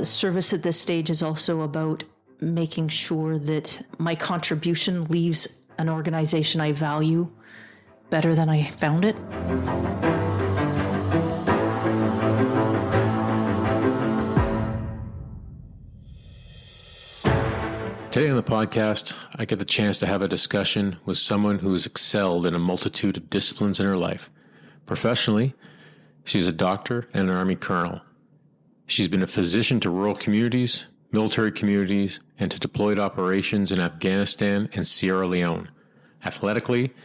service at this stage is also about making sure that my contribution leaves an organization I value better than I found it. Today on the podcast, I get the chance to have a discussion with someone who has excelled in a multitude of disciplines in her life. Professionally, she's a doctor and an Army colonel. She's been a physician to rural communities, military communities, and to deployed operations in Afghanistan and Sierra Leone. Athletically,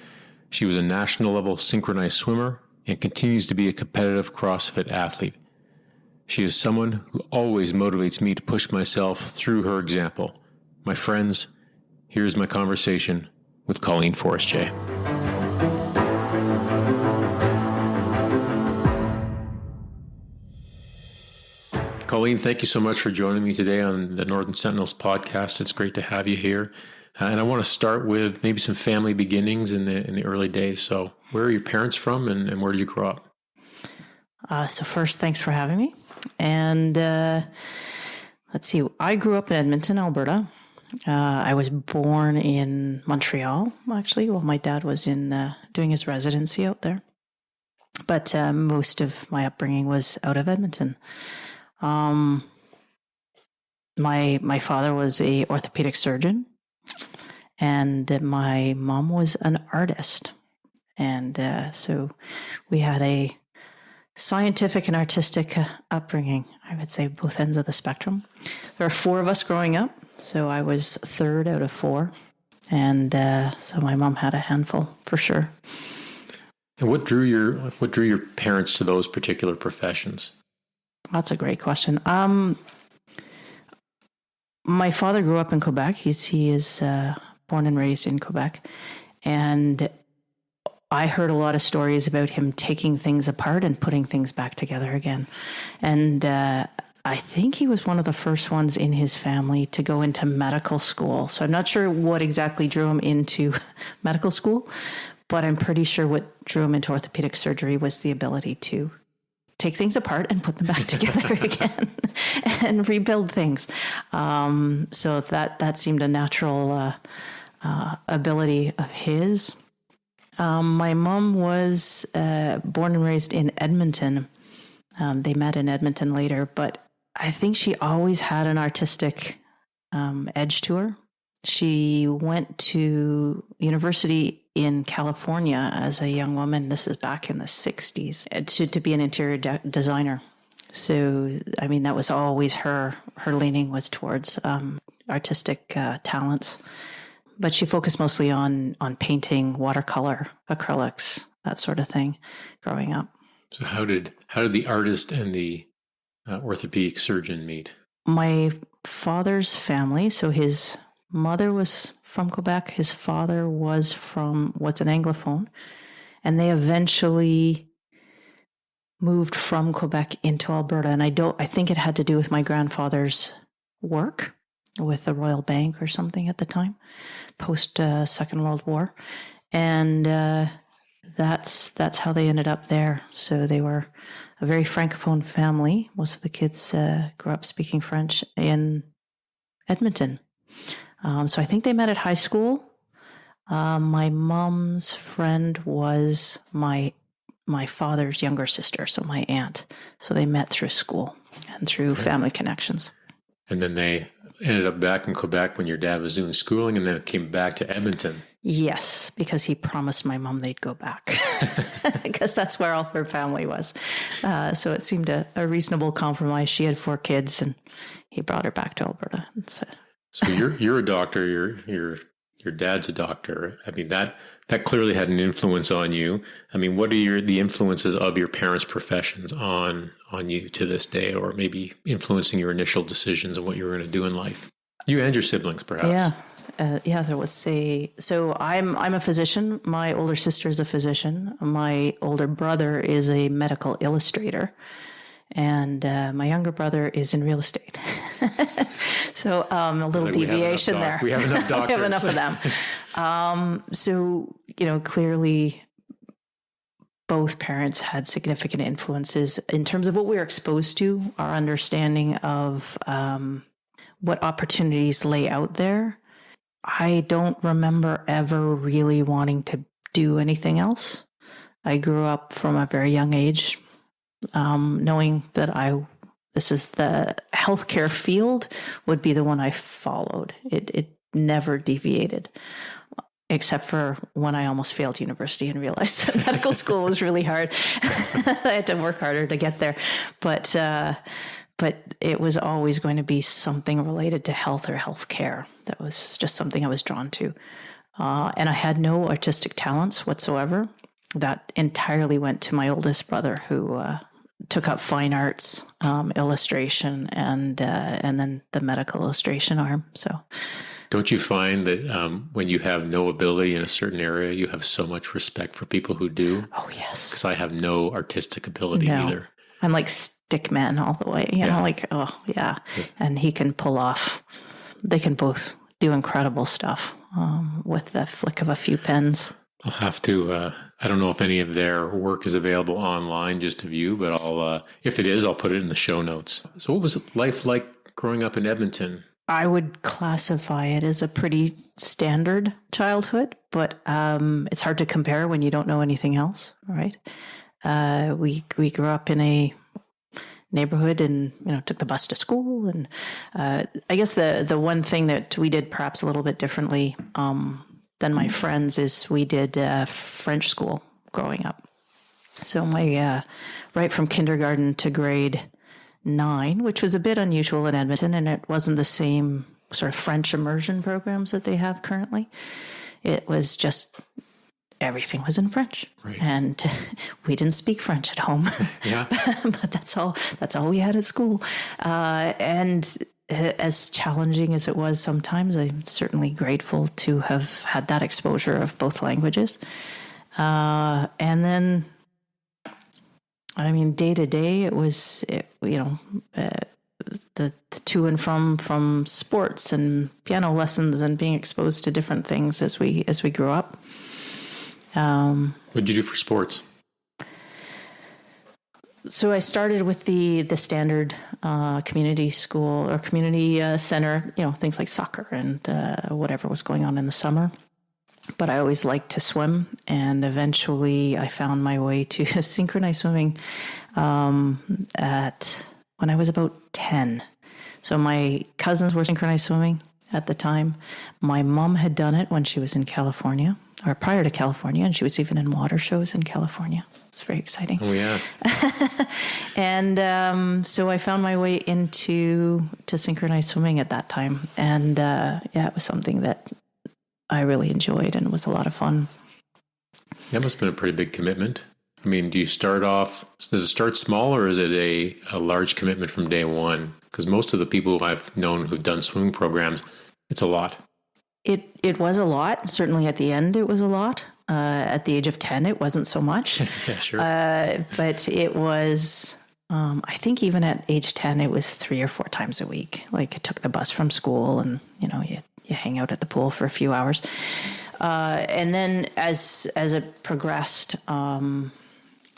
she was a national-level synchronized swimmer and continues to be a competitive CrossFit athlete. She is someone who always motivates me to push myself through her example. My friends, here's my conversation with Colleen Forestier. Colleen, thank you so much for joining me today on the Northern Sentinels podcast. It's great to have you here. And I want to start with maybe some family beginnings in the early days. So where are your parents from and where did you grow up? So first, thanks for having me. And let's see, I grew up in Edmonton, Alberta. I was born in Montreal, actually. Well, my dad was doing his residency out there. But most of my upbringing was out of Edmonton. My father was a orthopedic surgeon, and my mom was an artist. And so we had a scientific and artistic upbringing, I would say both ends of the spectrum. There are four of us growing up. So I was third out of four, and so my mom had a handful for sure. And what drew your parents to those particular professions? That's a great question. My father grew up in Quebec. He is born and raised in Quebec, and I heard a lot of stories about him taking things apart and putting things back together again, and I think he was one of the first ones in his family to go into medical school. So I'm not sure what exactly drew him into medical school, but I'm pretty sure what drew him into orthopedic surgery was the ability to take things apart and put them back together again and rebuild things. So that seemed a natural ability of his. My mom was born and raised in Edmonton. They met in Edmonton later, but I think she always had an artistic edge to her. She went to university in California as a young woman. This is back in the 60s to be an interior designer. So, I mean, that was always her leaning was towards artistic talents. But she focused mostly on painting, watercolor, acrylics, that sort of thing growing up. So how did the artist and the orthopedic surgeon meet? My father's family, so his mother was from Quebec, his father was an Anglophone, and they eventually moved from Quebec into Alberta. And I think it had to do with my grandfather's work with the Royal Bank or something at the time, post Second World War. And that's how they ended up there. So they were a very francophone family. Most of the kids grew up speaking French in Edmonton. So I think they met at high school. My mom's friend was my father's younger sister, so my aunt. So they met through school and through family connections. And then they ended up back in Quebec when your dad was doing schooling, and then came back to Edmonton. Yes, because he promised my mom they'd go back, because that's where all her family was. So it seemed a reasonable compromise. She had 4 kids, and he brought her back to Alberta. So you're a doctor. Your dad's a doctor. I mean, that clearly had an influence on you. I mean, what are the influences of your parents' professions on you to this day, or maybe influencing your initial decisions on what you were going to do in life? You and your siblings, perhaps. Yeah. There was so I'm a physician. My older sister is a physician. My older brother is a medical illustrator, and my younger brother is in real estate. So a little deviation there. We have enough doctors. We have enough of them. So, clearly both parents had significant influences in terms of what we were exposed to, our understanding of what opportunities lay out there. I don't remember ever really wanting to do anything else. I grew up from a very young age knowing that this is the healthcare field would be the one I followed. It never deviated, except for when I almost failed university and realized that medical school was really hard. I had to work harder to get there. But it was always going to be something related to health or healthcare. That was just something I was drawn to. And I had no artistic talents whatsoever. That entirely went to my oldest brother, who took up fine arts, illustration, and then the medical illustration arm. So, don't you find that when you have no ability in a certain area, you have so much respect for people who do? Oh, yes. Because I have no artistic ability either. I'm like stick man all the way, you know, like, oh, yeah. And he can pull off, they can both do incredible stuff with the flick of a few pens. I'll have to, I don't know if any of their work is available online just to view, but if it is, I'll put it in the show notes. So what was life like growing up in Edmonton? I would classify it as a pretty standard childhood, but it's hard to compare when you don't know anything else, right? We grew up in a neighborhood and, took the bus to school. And I guess the one thing that we did perhaps a little bit differently than my friends is we did French school growing up. So right from kindergarten to grade 9, which was a bit unusual in Edmonton, and it wasn't the same sort of French immersion programs that they have currently. It was just everything was in French, right. And we didn't speak French at home. Yeah, but that's all we had at school. And as challenging as it was sometimes, I'm certainly grateful to have had that exposure of both languages. And then, day to day, it was, the to and from sports and piano lessons and being exposed to different things as we grew up. What did you do for sports? So I started with the standard community school or community center, things like soccer and whatever was going on in the summer. But I always liked to swim, and eventually I found my way to synchronized swimming when I was about 10. So my cousins were synchronized swimming at the time. My mom had done it when she was in California, or prior to California, and she was even in water shows in California. It's very exciting. Oh, yeah. And so I found my way to synchronized swimming at that time. And it was something that I really enjoyed and was a lot of fun. That must have been a pretty big commitment. Do you start off, does it start small, or is it a large commitment from day one? Because most of the people who I've known who've done swimming programs, it's a lot. It was a lot. Certainly at the end, it was a lot. At the age of 10, it wasn't so much. Yeah, sure. But it was, I think even at age 10, it was 3 or 4 times a week. Like I took the bus from school and, you hang out at the pool for a few hours. And then as it progressed,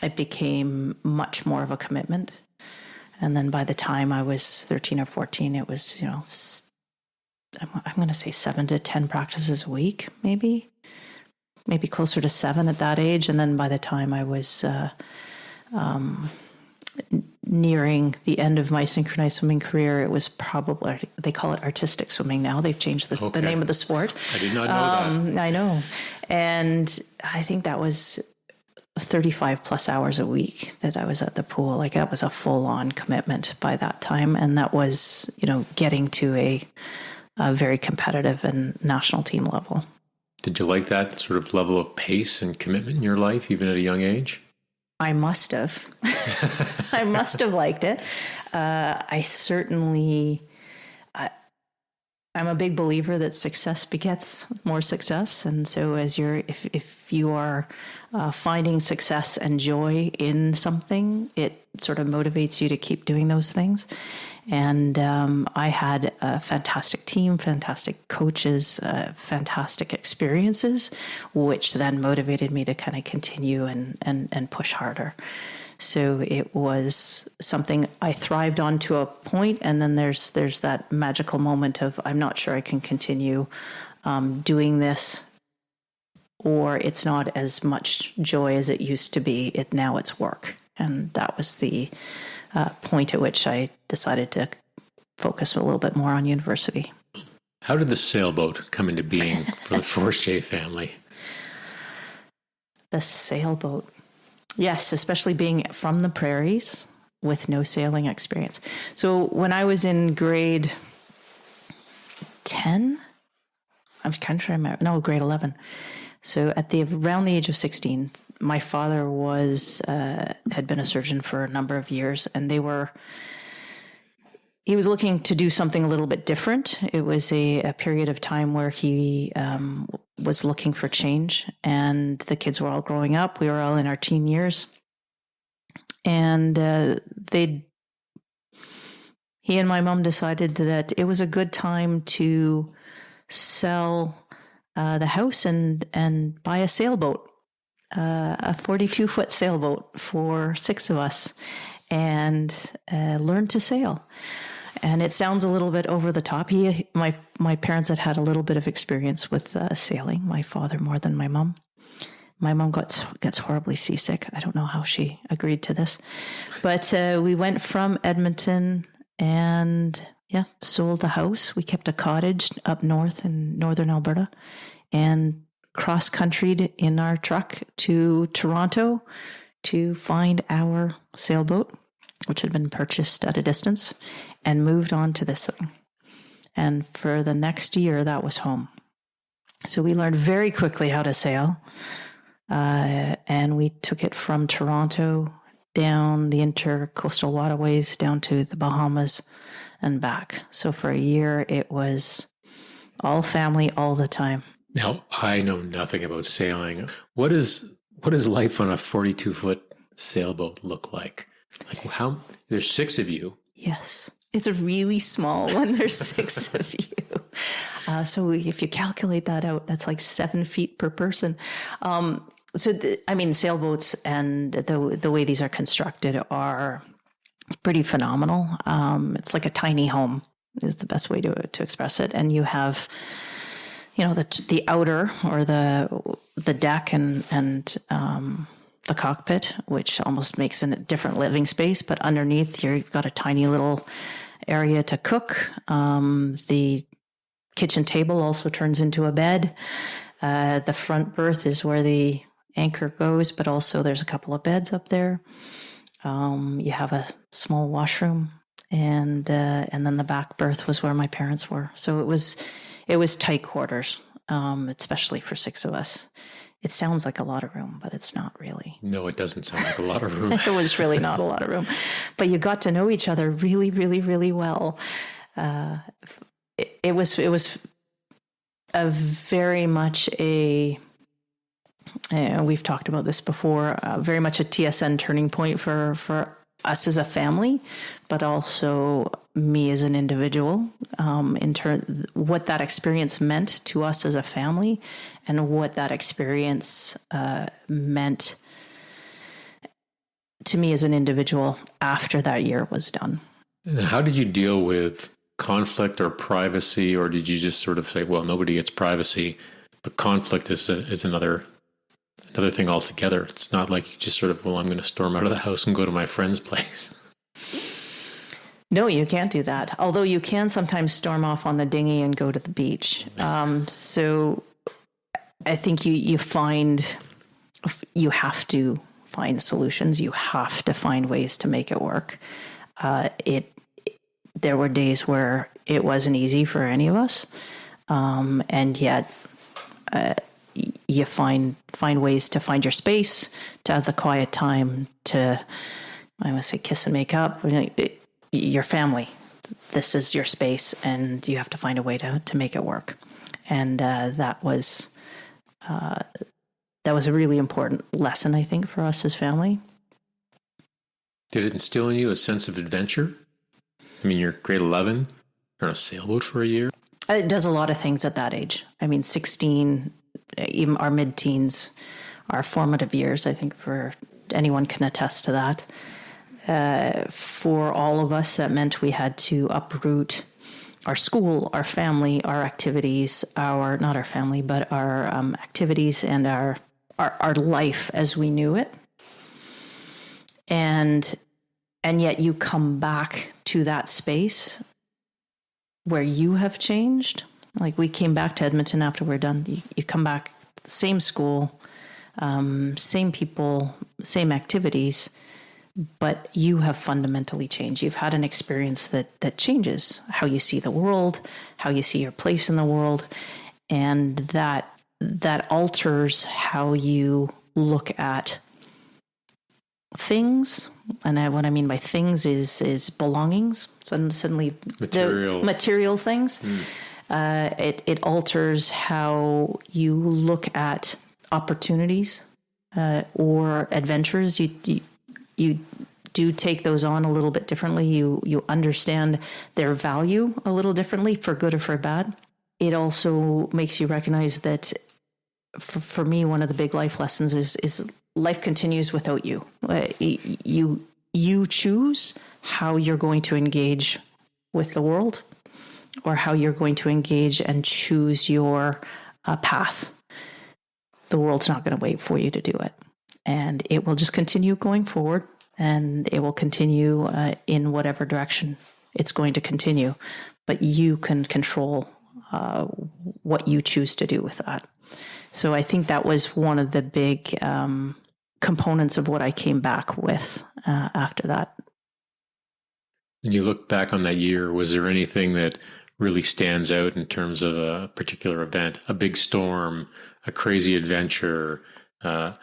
it became much more of a commitment. And then by the time I was 13 or 14, it was, I'm going to say 7 to 10 practices a week, maybe closer to 7 at that age. And then by the time I was nearing the end of my synchronized swimming career, it was probably, they call it artistic swimming now. They've changed the name of the sport. I did not know that. I know. And I think that was 35 plus hours a week that I was at the pool. Like that was a full on commitment by that time. And that was, getting to a very competitive and national team level. Did you like that sort of level of pace and commitment in your life, even at a young age? I must have. I must have liked it. I certainly, I'm a big believer that success begets more success. And so if you are finding success and joy in something, it sort of motivates you to keep doing those things. And I had a fantastic team, fantastic coaches, fantastic experiences, which then motivated me to kind of continue and push harder. So it was something I thrived on to a point, and then there's that magical moment of I'm not sure I can continue doing this, or it's not as much joy as it used to be. Now it's work, and that was the point at which I decided to focus a little bit more on university. How did the sailboat come into being for the Forestier family? The sailboat. Yes, especially being from the prairies with no sailing experience. So when I was in grade 10, I'm kind of sure grade 11. So around the age of 16, my father had been a surgeon for a number of years, and he was looking to do something a little bit different. It was a period of time where he was looking for change, and the kids were all growing up. We were all in our teen years, and he and my mom decided that it was a good time to sell the house and buy a sailboat, a 42-foot sailboat for 6 of us, and learn to sail. And it sounds a little bit over the top. My parents had a little bit of experience with sailing. My father more than my mom. My mom gets horribly seasick. I don't know how she agreed to this, but we went from Edmonton and sold the house. We kept a cottage up north in northern Alberta, and cross-countryed in our truck to Toronto to find our sailboat, which had been purchased at a distance, and moved on to this thing. And for the next year, that was home. So we learned very quickly how to sail, and we took it from Toronto down the intercoastal waterways down to the Bahamas and back. So for a year, it was all family all the time. Now, I know nothing about sailing. What does life on a 42-foot sailboat look like? Like there's 6 of you. Yes. It's a really small one. There's 6 of you. So if you calculate that out, that's like 7 feet per person. Sailboats and the way these are constructed are pretty phenomenal. It's like a tiny home is the best way to express it. And you have, the outer or the deck and the cockpit, which almost makes a different living space, but underneath you've got a tiny little area to cook. The kitchen table also turns into a bed. The front berth is where the anchor goes, but also there's a couple of beds up there. You have a small washroom, and then the back berth was where my parents were. So it was tight quarters, especially for 6 of us. It sounds like a lot of room, but it's not really. No, it doesn't sound like a lot of room. It was really not a lot of room. But you got to know each other really, really, really well. It was a very much we've talked about this before, very much a TSN turning point for us as a family, but also me as an individual, in turn, what that experience meant to us as a family and what that experience meant to me as an individual after that year was done. How did you deal with conflict or privacy, or did you just sort of say, well, nobody gets privacy, but conflict is another thing altogether? It's not like you just sort of, well, I'm going to storm out of the house and go to my friend's place. No, you can't do that. Although you can sometimes storm off on the dinghy and go to the beach. So I think you have to find solutions. You have to find ways to make it work. There were days where it wasn't easy for any of us. And yet, you find ways to find your space, to have the quiet time, to, I must say, kiss and make up. Your family. this is your space and you have to find a way to make it work. And that was a really important lesson, I think, for us as family. Did it instill in you a sense of adventure? I mean, you're grade 11, you're on a sailboat for a year. It does a lot of things at that age. I mean, 16, even our mid-teens, our formative years, I think for anyone can attest to that. For all of us, that meant we had to uproot our school, our family, our activities, not our family, but our activities and our life as we knew it. And yet you come back to that space where you have changed. Like we came back to Edmonton after we're done. You come back, same school, same people, same activities, but you have fundamentally changed. You've had an experience that changes how you see the world, how you see your place in the world, and that alters how you look at things. And what I mean by things is belongings. Suddenly material things. It alters how you look at opportunities or adventures. You do take those on a little bit differently. You understand their value a little differently, for good or for bad. It also makes you recognize that, for me, one of the big life lessons is life continues without you. You choose how you're going to engage with the world, or how you're going to engage and choose your path. The world's not going to wait for you to do it. And it will just continue going forward, and it will continue in whatever direction it's going to continue. But you can control what you choose to do with that. So I think that was one of the big components of what I came back with after that. When you look back on that year, was there anything that really stands out in terms of a particular event, a big storm, a crazy adventure, a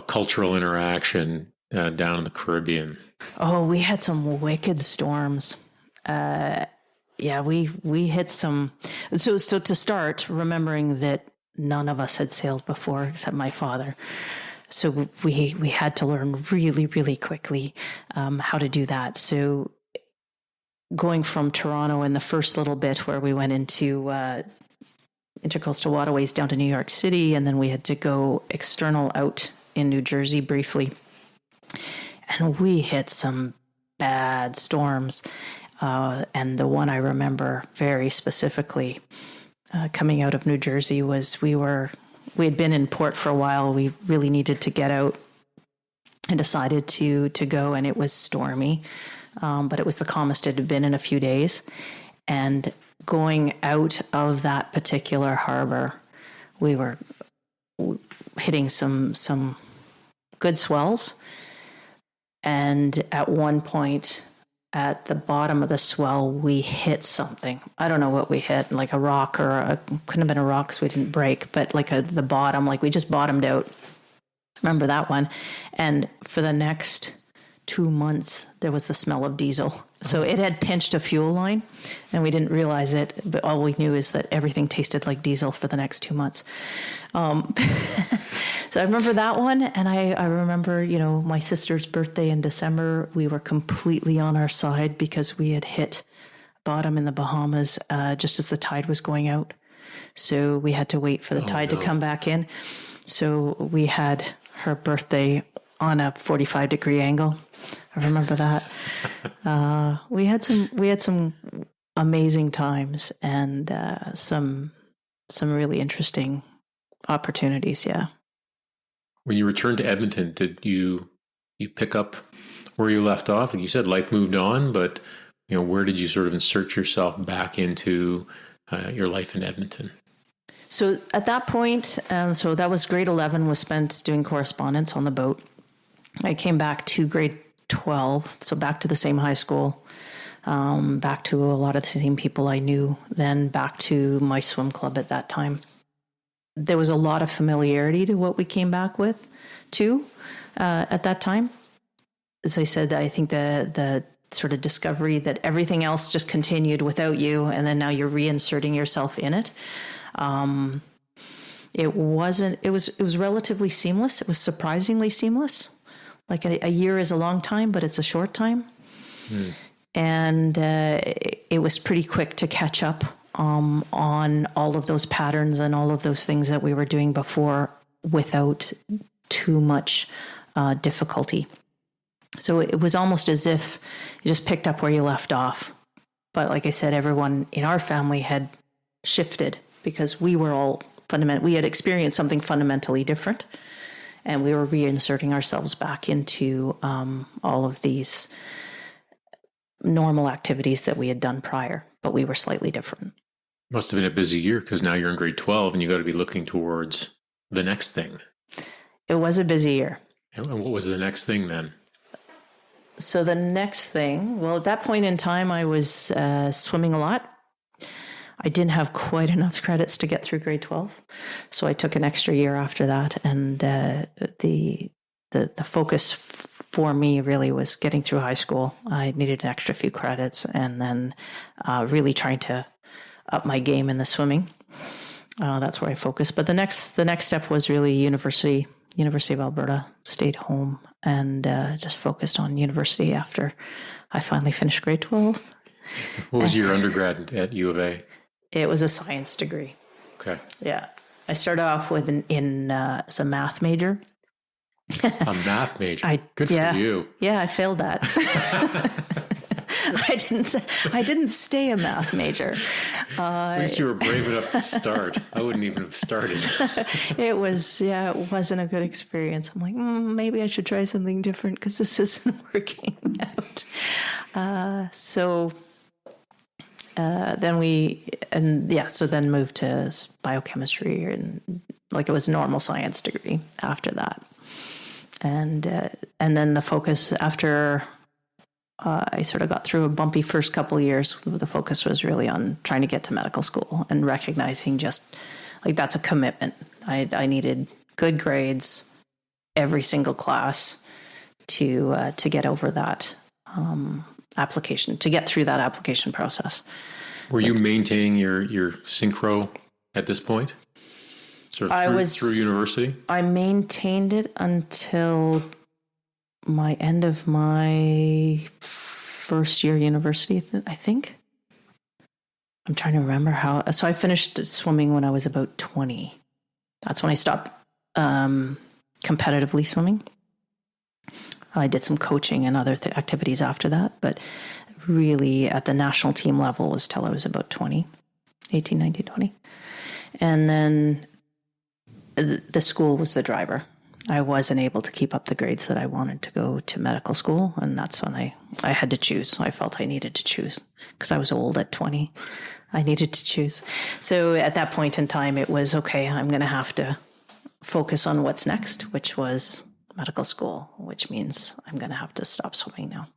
cultural interaction down in the Caribbean? Oh, we had some wicked storms. We hit some. So to start, remembering that none of us had sailed before except my father. So we had to learn really, really quickly how to do that. So going from Toronto in the first little bit where we went into intercoastal waterways down to New York City, and then we had to go external out in New Jersey briefly. And we hit some bad storms. And the one I remember very specifically coming out of New Jersey was we had been in port for a while. We really needed to get out and decided to go, and it was stormy. But it was the calmest it had been in a few days. And going out of that particular harbor, we were hitting some good swells. And at one point, at the bottom of the swell, we hit something. I don't know what we hit, like a rock couldn't have been a rock because we didn't break, but like the bottom, like we just bottomed out. Remember that one. And for the next 2 months, there was the smell of diesel. So it had pinched a fuel line, and we didn't realize it, but all we knew is that everything tasted like diesel for the next 2 months. So I remember that one, and I remember, my sister's birthday in December. We were completely on our side because we had hit bottom in the Bahamas just as the tide was going out. So we had to wait for the tide to come back in. So we had her birthday on a 45-degree angle. I remember that. We had some amazing times and some really interesting opportunities. Yeah. When you returned to Edmonton, did you pick up where you left off? Like you said, life moved on, but where did you sort of insert yourself back into your life in Edmonton? So at that point, so that was grade 11 was spent doing correspondence on the boat. I came back to grade 12, so back to the same high school, back to a lot of the same people I knew, then back to my swim club at that time. There was a lot of familiarity to what we came back with, too, at that time. As I said, I think the sort of discovery that everything else just continued without you, and then now you're reinserting yourself in it. It was relatively seamless. It was surprisingly seamless. Like a year is a long time, but it's a short time. And it was pretty quick to catch up on all of those patterns and all of those things that we were doing before without too much difficulty. So it was almost as if you just picked up where you left off. But like I said, everyone in our family had shifted because we were all we had experienced something fundamentally different, and we were reinserting ourselves back into all of these normal activities that we had done prior, but we were slightly different. Must have been a busy year because now you're in grade 12 and you got to be looking towards the next thing. It was a busy year. And what was the next thing then? So the next thing, well, at that point in time, I was swimming a lot. I didn't have quite enough credits to get through grade 12. So I took an extra year after that. And the focus for me really was getting through high school. I needed an extra few credits, and then really trying to up my game in the swimming. That's where I focused. But the next step was really University of Alberta. Stayed home and just focused on university after I finally finished grade 12. What was your undergrad at U of A? It was a science degree. Okay. Yeah. I started off with as a math major. A math major. Good for you. Yeah, I failed that. I didn't stay a math major. At least you were brave enough to start. I wouldn't even have started. It wasn't a good experience. I'm like, maybe I should try something different because this isn't working out. Then moved to biochemistry, and like it was a normal science degree after that. And then the focus after I sort of got through a bumpy first couple of years, the focus was really on trying to get to medical school and recognizing just like that's a commitment. I needed good grades every single class to get over that application, to get through that application process. Were you maintaining your synchro at this point? Sort of through university? I maintained it until my end of my first year university, I think. I'm trying to remember how. So I finished swimming when I was about 20. That's when I stopped competitively swimming. I did some coaching and other activities after that, but really at the national team level was till I was about 20, 18, 19, 20. And then the school was the driver. I wasn't able to keep up the grades that I wanted to go to medical school, and that's when I had to choose. I felt I needed to choose because I was old at 20. I needed to choose. So at that point in time, it was, okay, I'm going to have to focus on what's next, which was medical school, which means I'm going to have to stop swimming now.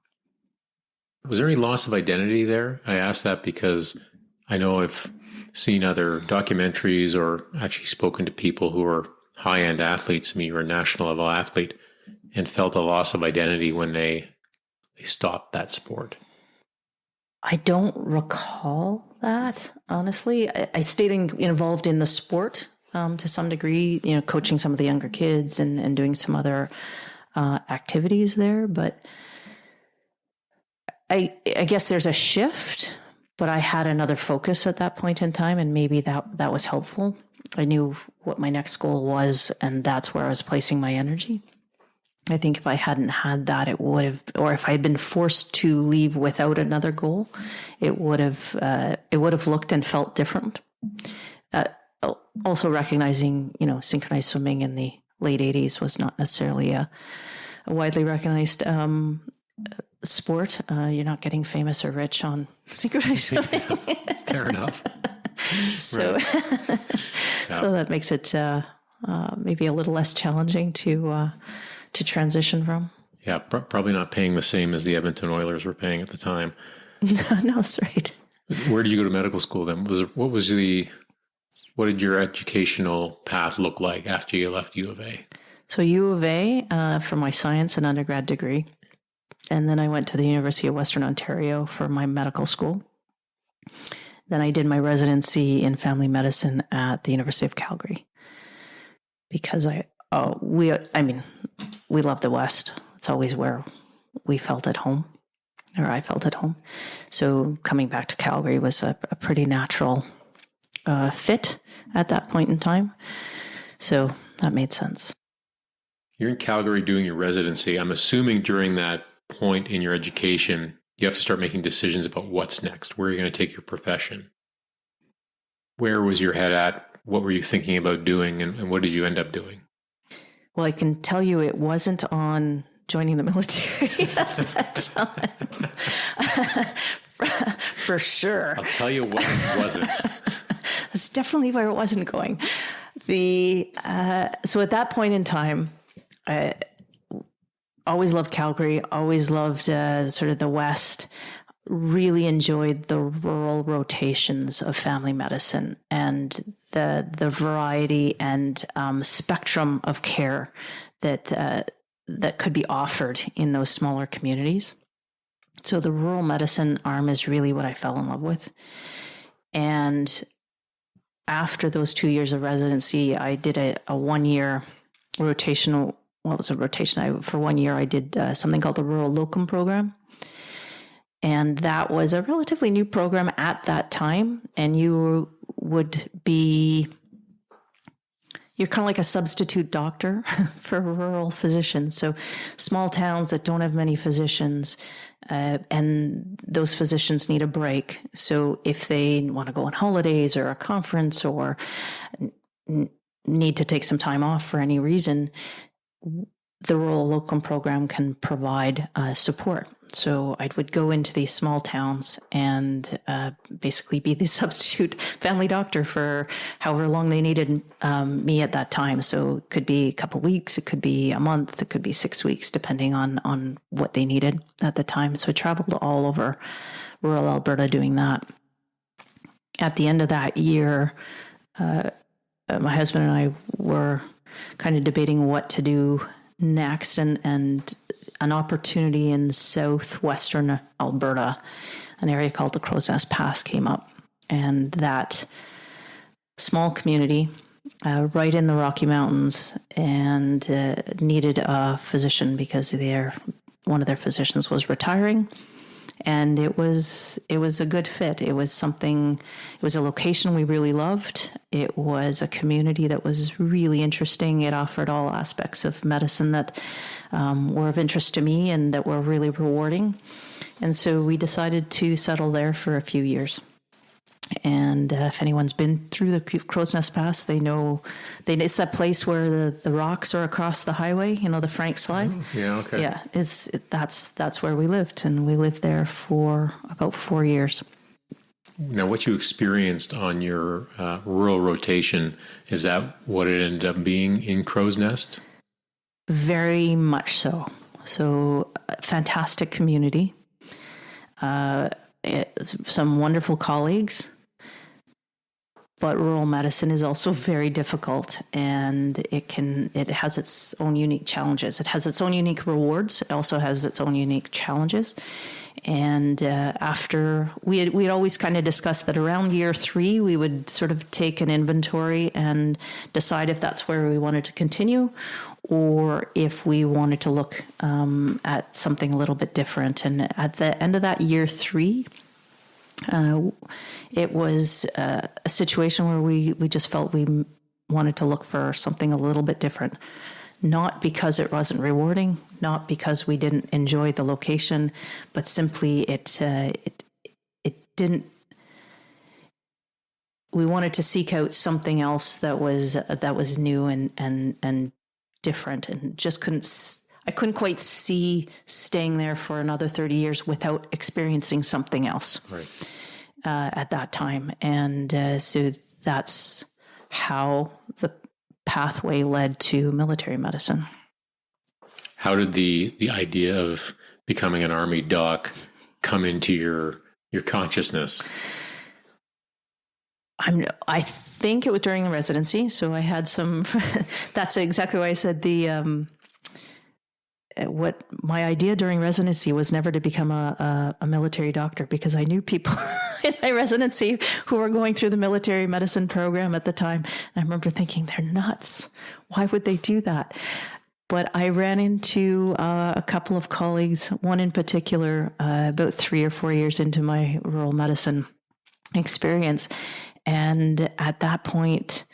Was there any loss of identity there? I asked that because I know I've seen other documentaries or actually spoken to people who are high-end athletes. I mean, you're a national level athlete, and felt a loss of identity when they stopped that sport. I don't recall that, honestly. I stayed involved in the sport to some degree, coaching some of the younger kids and doing some other activities there. But I guess there's a shift, but I had another focus at that point in time, and maybe that was helpful. I knew what my next goal was, and that's where I was placing my energy. I think if I hadn't had that, it would have, or if I had been forced to leave without another goal, it would have looked and felt different. Also recognizing, synchronized swimming in the late 80s was not necessarily a widely recognized sport. You're not getting famous or rich on synchronized swimming. Fair enough. So, right. So that makes it maybe a little less challenging to transition from. Yeah, probably not paying the same as the Edmonton Oilers were paying at the time. No, that's right. Where did you go to medical school then? What did your educational path look like after you left U of A? So U of A for my science and undergrad degree. And then I went to the University of Western Ontario for my medical school. Then I did my residency in family medicine at the University of Calgary because we love the West. It's always where we felt at home, or I felt at home. So coming back to Calgary was a pretty natural fit at that point in time. So that made sense. You're in Calgary doing your residency. I'm assuming during that point in your education, you have to start making decisions about what's next, where you're going to take your profession. Where was your head at? What were you thinking about doing, and what did you end up doing? Well, I can tell you it wasn't on joining the military at that time. For sure. I'll tell you what it wasn't. That's definitely where it wasn't going. So at that point in time, I always loved Calgary, always loved sort of the West, really enjoyed the rural rotations of family medicine and the variety and spectrum of care that could be offered in those smaller communities. So the rural medicine arm is really what I fell in love with. And after those 2 years of residency, I did a 1 year rotational. Well, it was a rotation. For 1 year, I did something called the Rural Locum Program. And that was a relatively new program at that time. And you're kind of like a substitute doctor for rural physicians. So small towns that don't have many physicians, and those physicians need a break. So if they want to go on holidays or a conference or need to take some time off for any reason, the Rural Locum Program can provide support. So I would go into these small towns and basically be the substitute family doctor for however long they needed me at that time. So it could be a couple of weeks, it could be a month, it could be 6 weeks, depending on what they needed at the time. So I traveled all over rural Alberta doing that. At the end of that year, my husband and I were kind of debating what to do next, and an opportunity in southwestern Alberta, an area called the Crow's Nest Pass, came up. And that small community right in the Rocky Mountains and needed a physician because one of their physicians was retiring. And it was a good fit. It was a location we really loved. It was a community that was really interesting. It offered all aspects of medicine that were of interest to me and that were really rewarding. And so we decided to settle there for a few years. And if anyone's been through the Crow's Nest Pass, they know it's that place where the rocks are across the highway, the Frank Slide. Oh, yeah, okay. Yeah, that's where we lived, and we lived there for about 4 years. Now, what you experienced on your rural rotation, is that what it ended up being in Crow's Nest? Very much so. So, fantastic community, some wonderful colleagues. But rural medicine is also very difficult, and it has its own unique challenges. It has its own unique rewards. It also has its own unique challenges. And after we had always kind of discussed that around year 3, we would sort of take an inventory and decide if that's where we wanted to continue, or if we wanted to look at something a little bit different. And at the end of that year 3, it was a situation where we just felt we wanted to look for something a little bit different, not because it wasn't rewarding, not because we didn't enjoy the location, but simply it didn't. We wanted to seek out something else that was new and different, and just I couldn't quite see staying there for another 30 years without experiencing something else. Right. At that time. And so that's how the pathway led to military medicine. How did the idea of becoming an Army doc come into your consciousness? I think it was during the residency. So I had some, that's exactly why I said what my idea during residency was never to become a military doctor, because I knew people in my residency who were going through the military medicine program at the time. And I remember thinking, they're nuts. Why would they do that? But I ran into a couple of colleagues, one in particular, about 3 or 4 years into my rural medicine experience. And at that point,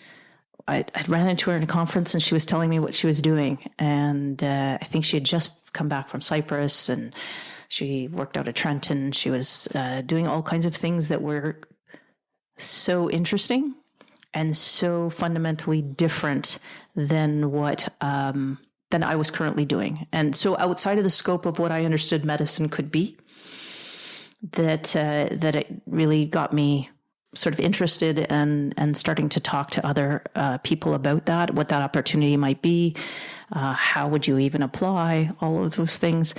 I ran into her in a conference, and she was telling me what she was doing. And I think she had just come back from Cyprus, and she worked out of Trenton. She was doing all kinds of things that were so interesting and so fundamentally different than what than I was currently doing. And so outside of the scope of what I understood medicine could be, that it really got me sort of interested and starting to talk to other people about that, what that opportunity might be, how would you even apply, all of those things.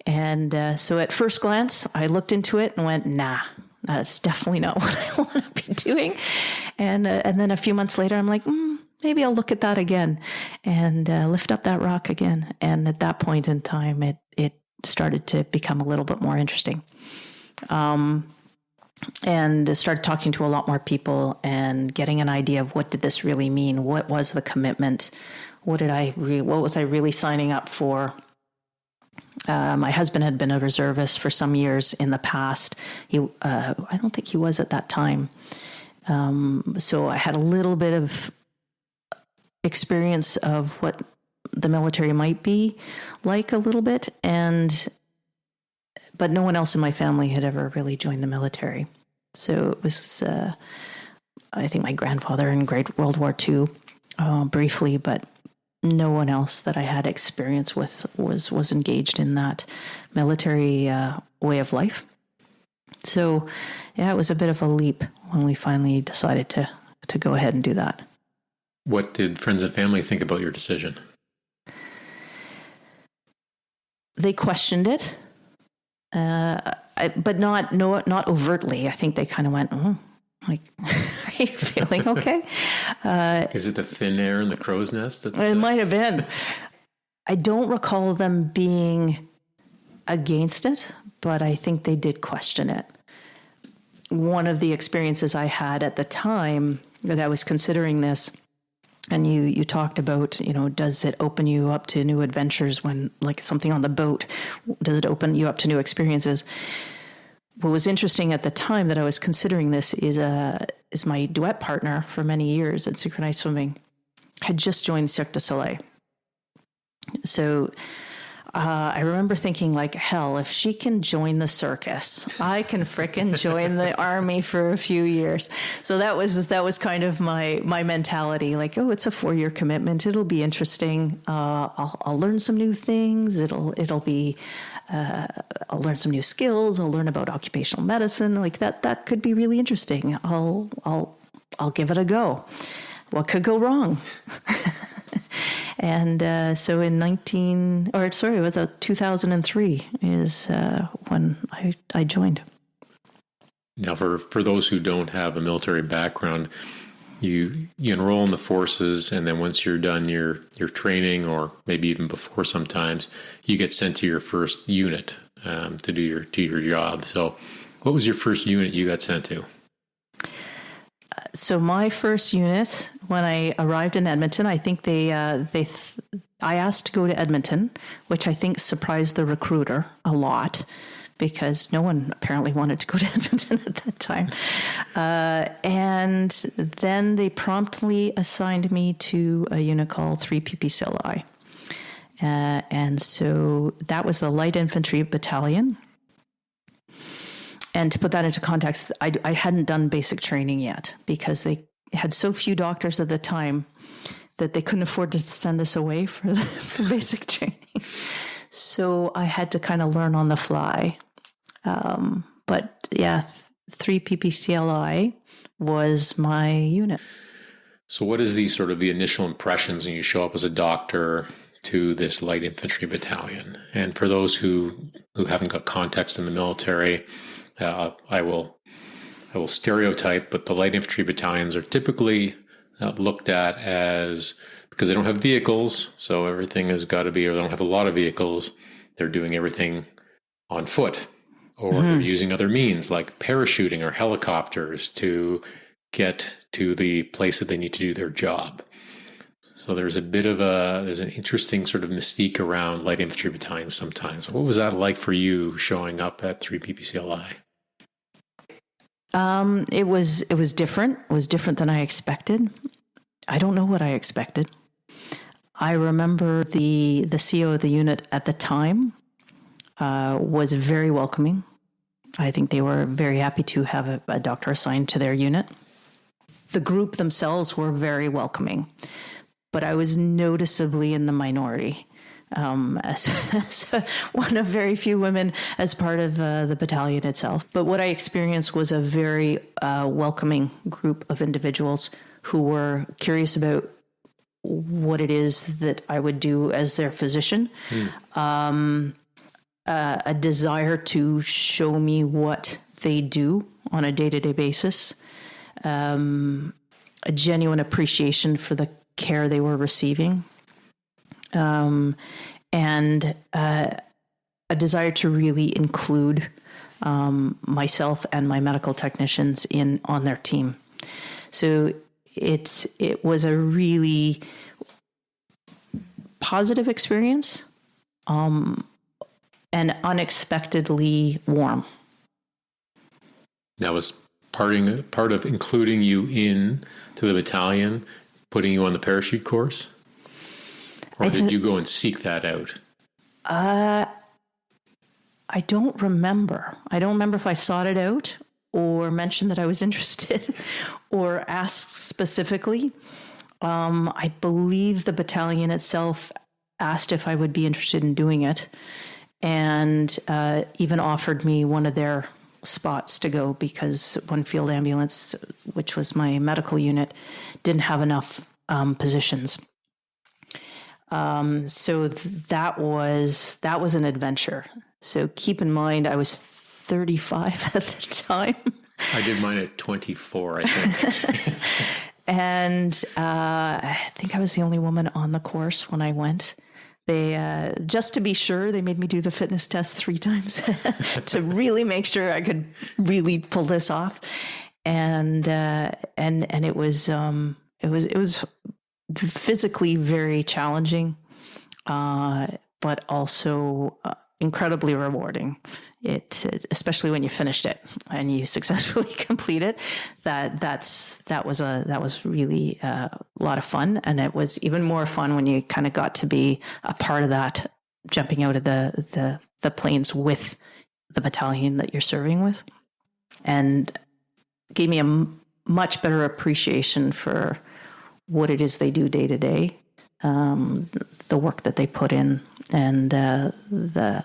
And so at first glance, I looked into it and went, nah, that's definitely not what I want to be doing. And then a few months later, I'm like, maybe I'll look at that again and lift up that rock again. And at that point in time, it started to become a little bit more interesting. And started talking to a lot more people and getting an idea of what did this really mean? What was the commitment? What was I really signing up for? My husband had been a reservist for some years in the past. I don't think he was at that time. So I had a little bit of experience of what the military might be like a little bit, but no one else in my family had ever really joined the military. So it was, I think my grandfather in World War II, briefly, but no one else that I had experience with was engaged in that military way of life. So yeah, it was a bit of a leap when we finally decided to go ahead and do that. What did friends and family think about your decision? They questioned it. But not overtly. I think they kind of went, like, are you feeling okay? Is it the thin air in the crow's nest? It might have been. I don't recall them being against it, but I think they did question it. One of the experiences I had at the time that I was considering this, and you talked about, does it open you up to new adventures when, like something on the boat, does it open you up to new experiences? What was interesting at the time that I was considering this is my duet partner for many years at synchronized swimming had just joined Cirque du Soleil. So I remember thinking, like, hell, if she can join the circus, I can frickin' join the army for a few years. So that was kind of my mentality. Like, oh, it's a 4-year commitment. It'll be interesting. I'll learn some new things. It'll be. I'll learn some new skills. I'll learn about occupational medicine. Like that could be really interesting. I'll give it a go. What could go wrong? And so in 2003 is when I joined. Now, for those who don't have a military background, you enroll in the forces, and then once you're done your training, or maybe even before sometimes, you get sent to your first unit to do your job. So what was your first unit you got sent to? So my first unit, when I arrived in Edmonton, I think I asked to go to Edmonton, which I think surprised the recruiter a lot, because no one apparently wanted to go to Edmonton at that time. And then they promptly assigned me to a unit called 3 PPCLI. And so that was the Light Infantry Battalion. And to put that into context, I hadn't done basic training yet, because they had so few doctors at the time that they couldn't afford to send us away for basic training. So I had to kind of learn on the fly. But yeah, 3 PPCLI was my unit. So what is the initial impressions when you show up as a doctor to this light infantry battalion? And for those who haven't got context in the military, I will stereotype, but the light infantry battalions are typically looked at as because they don't have vehicles, so everything has got to be, or they don't have a lot of vehicles, they're doing everything on foot, or they're using other means like parachuting or helicopters to get to the place that they need to do their job. So there's an interesting sort of mystique around light infantry battalions sometimes. What was that like for you showing up at 3 PPCLI? It was different. It was different than I expected. I don't know what I expected. I remember the CO of the unit at the time was very welcoming. I think they were very happy to have a doctor assigned to their unit. The group themselves were very welcoming, but I was noticeably in the minority as one of very few women as part of the battalion itself. But what I experienced was a very welcoming group of individuals who were curious about what it is that I would do as their physician. A desire to show me what they do on a day-to-day basis. A genuine appreciation for the care they were receiving. And a desire to really include myself and my medical technicians on their team. So it was a really positive experience, and unexpectedly warm. That was part of including you in to the battalion, putting you on the parachute course? Or did you go and seek that out? I don't remember. I don't remember if I sought it out or mentioned that I was interested or asked specifically. I believe the battalion itself asked if I would be interested in doing it, and even offered me one of their spots to go because one field ambulance, which was my medical unit, didn't have enough positions. So that was an adventure. So keep in mind, I was 35 at the time. I did mine at 24, I think. And I think I was the only woman on the course when I went. They, just to be sure, they made me do the fitness test 3 times to really make sure I could really pull this off. And it was physically very challenging, but also incredibly rewarding. Especially when you finished it and you successfully complete it, that was really a lot of fun. And it was even more fun when you kind of got to be a part of that, jumping out of the planes with the battalion that you're serving with, and gave me a much better appreciation for what it is they do day to day, the work that they put in, and the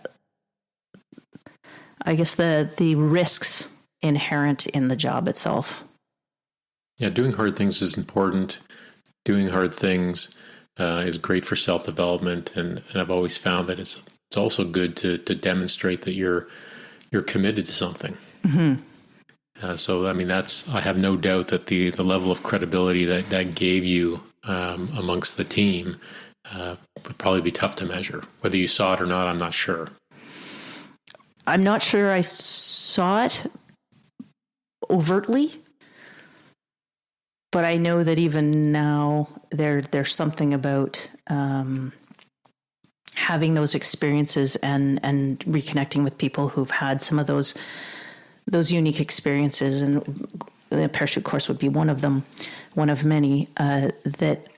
risks inherent in the job itself. Yeah, doing hard things is important. Doing hard things is great for self-development, and I've always found that it's also good to demonstrate that you're committed to something. Mm-hmm. So, I mean, I have no doubt that the level of credibility that gave you amongst the team would probably be tough to measure. Whether you saw it or not, I'm not sure. I'm not sure I saw it overtly, but I know that even now there's something about having those experiences and reconnecting with people who've had some of those unique experiences, and the parachute course would be one of them, one of many, that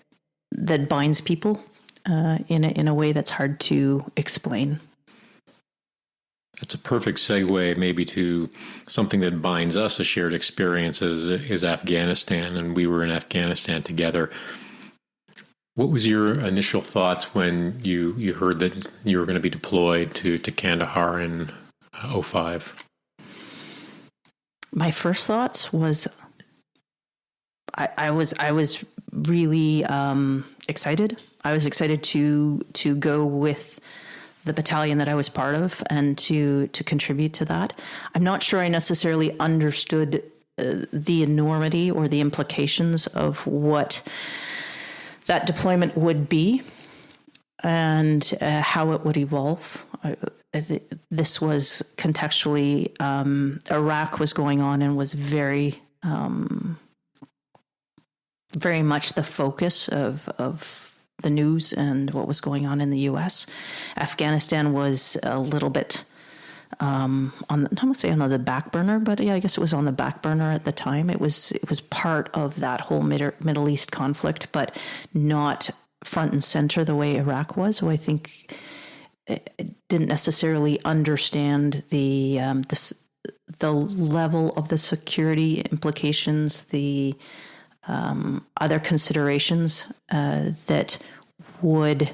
binds people in a way that's hard to explain. That's a perfect segue maybe to something that binds us, a shared experience, is Afghanistan, and we were in Afghanistan together. What was your initial thoughts when you heard that you were going to be deployed to Kandahar in 2005? My first thoughts was I was really excited. I was excited to go with the battalion that I was part of and to contribute to that. I'm not sure I necessarily understood the enormity or the implications of what that deployment would be and how it would evolve. This was contextually, Iraq was going on and was very much the focus of the news and what was going on in the U.S. Afghanistan was a little bit I'm going to say on the back burner, but yeah, I guess it was on the back burner at the time. It was part of that whole Middle East conflict, but not front and center the way Iraq was. So I think it didn't necessarily understand the level of the security implications, the other considerations that would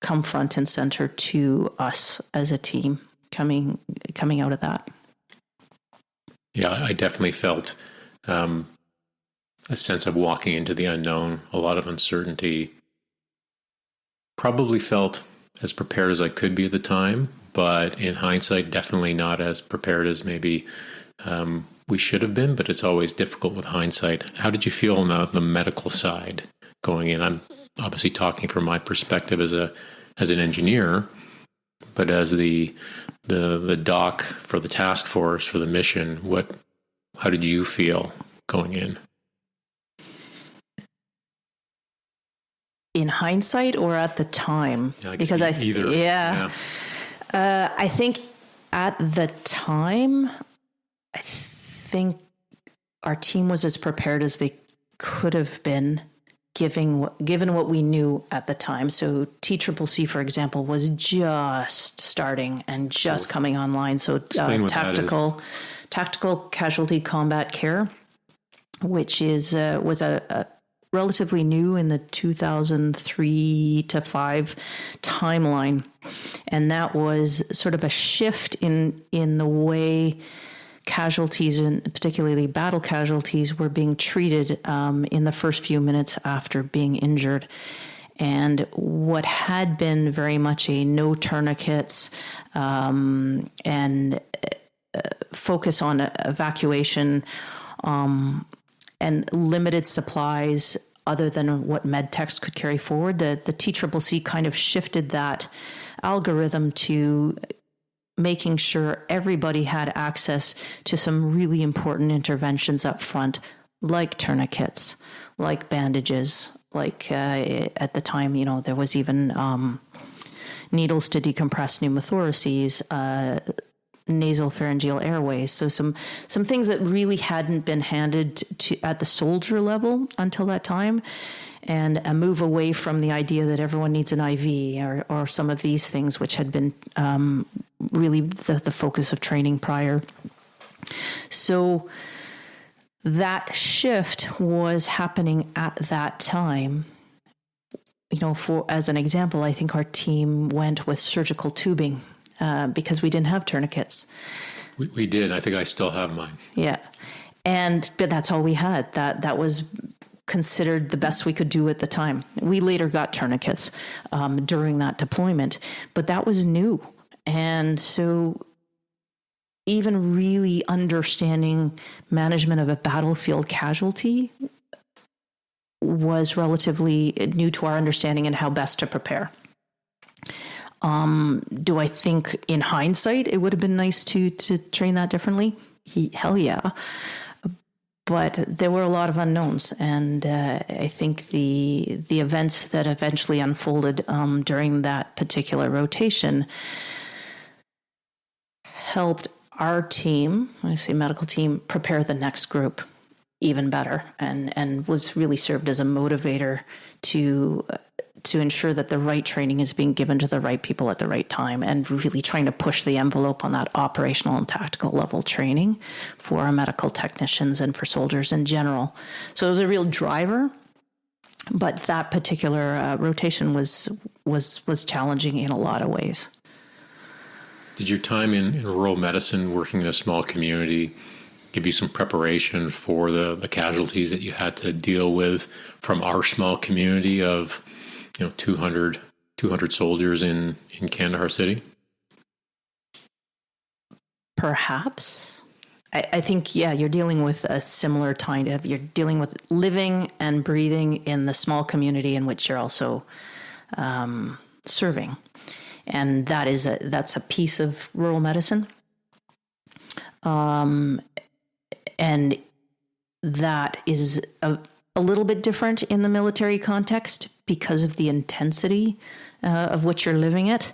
come front and center to us as a team coming out of that. Yeah, I definitely felt a sense of walking into the unknown, a lot of uncertainty. Probably felt as prepared as I could be at the time, but in hindsight, definitely not as prepared as maybe we should have been, but it's always difficult with hindsight. How did you feel on the medical side going in? I'm obviously talking from my perspective as an engineer, but as the doc for the task force for the mission, how did you feel going in? In hindsight or at the time? Yeah, because either. Yeah. I think at the time, I think our team was as prepared as they could have been, given what we knew at the time. So TCCC, for example, was just starting and just coming online. So tactical casualty combat care, which was a relatively new in the 2003 to 5 timeline, and that was sort of a shift in the way casualties, and particularly battle casualties, were being treated in the first few minutes after being injured. And what had been very much a no tourniquets and focus on evacuation and limited supplies other than what med techs could carry forward, the TCCC kind of shifted that algorithm to making sure everybody had access to some really important interventions up front, like tourniquets, like bandages, like at the time, there was even needles to decompress pneumothoraces, nasal pharyngeal airways. So some things that really hadn't been handed to at the soldier level until that time, and a move away from the idea that everyone needs an IV or some of these things, which had been really the focus of training prior. So that shift was happening at that time. As an example, I think our team went with surgical tubing because we didn't have tourniquets. We did. I think I still have mine. Yeah. But that's all we had. That was considered the best we could do at the time. We later got tourniquets during that deployment, but that was new. And so even really understanding management of a battlefield casualty was relatively new to our understanding and how best to prepare. Do I think in hindsight it would have been nice to train that differently? Hell yeah. But there were a lot of unknowns, and I think the events that eventually unfolded during that particular rotation helped our team, when I say medical team, prepare the next group even better, and was really served as a motivator to ensure that the right training is being given to the right people at the right time, and really trying to push the envelope on that operational and tactical level training for our medical technicians and for soldiers in general. So it was a real driver, but that particular rotation was challenging in a lot of ways. Did your time in rural medicine, working in a small community, give you some preparation for the casualties that you had to deal with from our small community of 200 soldiers in Kandahar City? Perhaps. I think, you're dealing with a similar you're dealing with living and breathing in the small community in which you're also serving. And that's a piece of rural medicine. And that is a little bit different in the military context because of the intensity of which you're living it,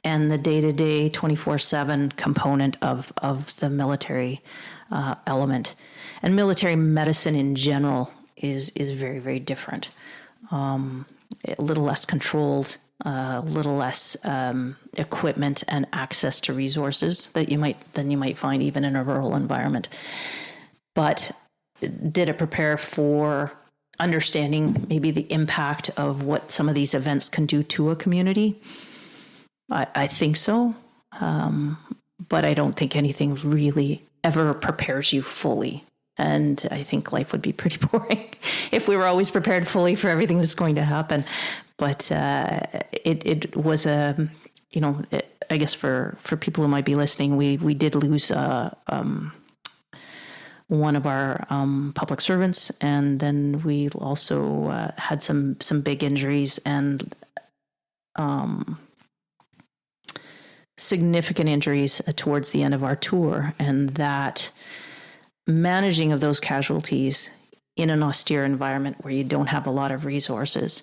and the day-to-day 24/7 component of the military element. And military medicine in general is very, very different. A little less controlled, a little less equipment and access to resources than you might find even in a rural environment. But did it prepare for understanding maybe the impact of what some of these events can do to a community? I think so. But I don't think anything really ever prepares you fully. And I think life would be pretty boring if we were always prepared fully for everything that's going to happen. But it was I guess for people who might be listening, we did lose one of our public servants, and then we also had some big injuries and significant injuries towards the end of our tour, and that managing of those casualties in an austere environment where you don't have a lot of resources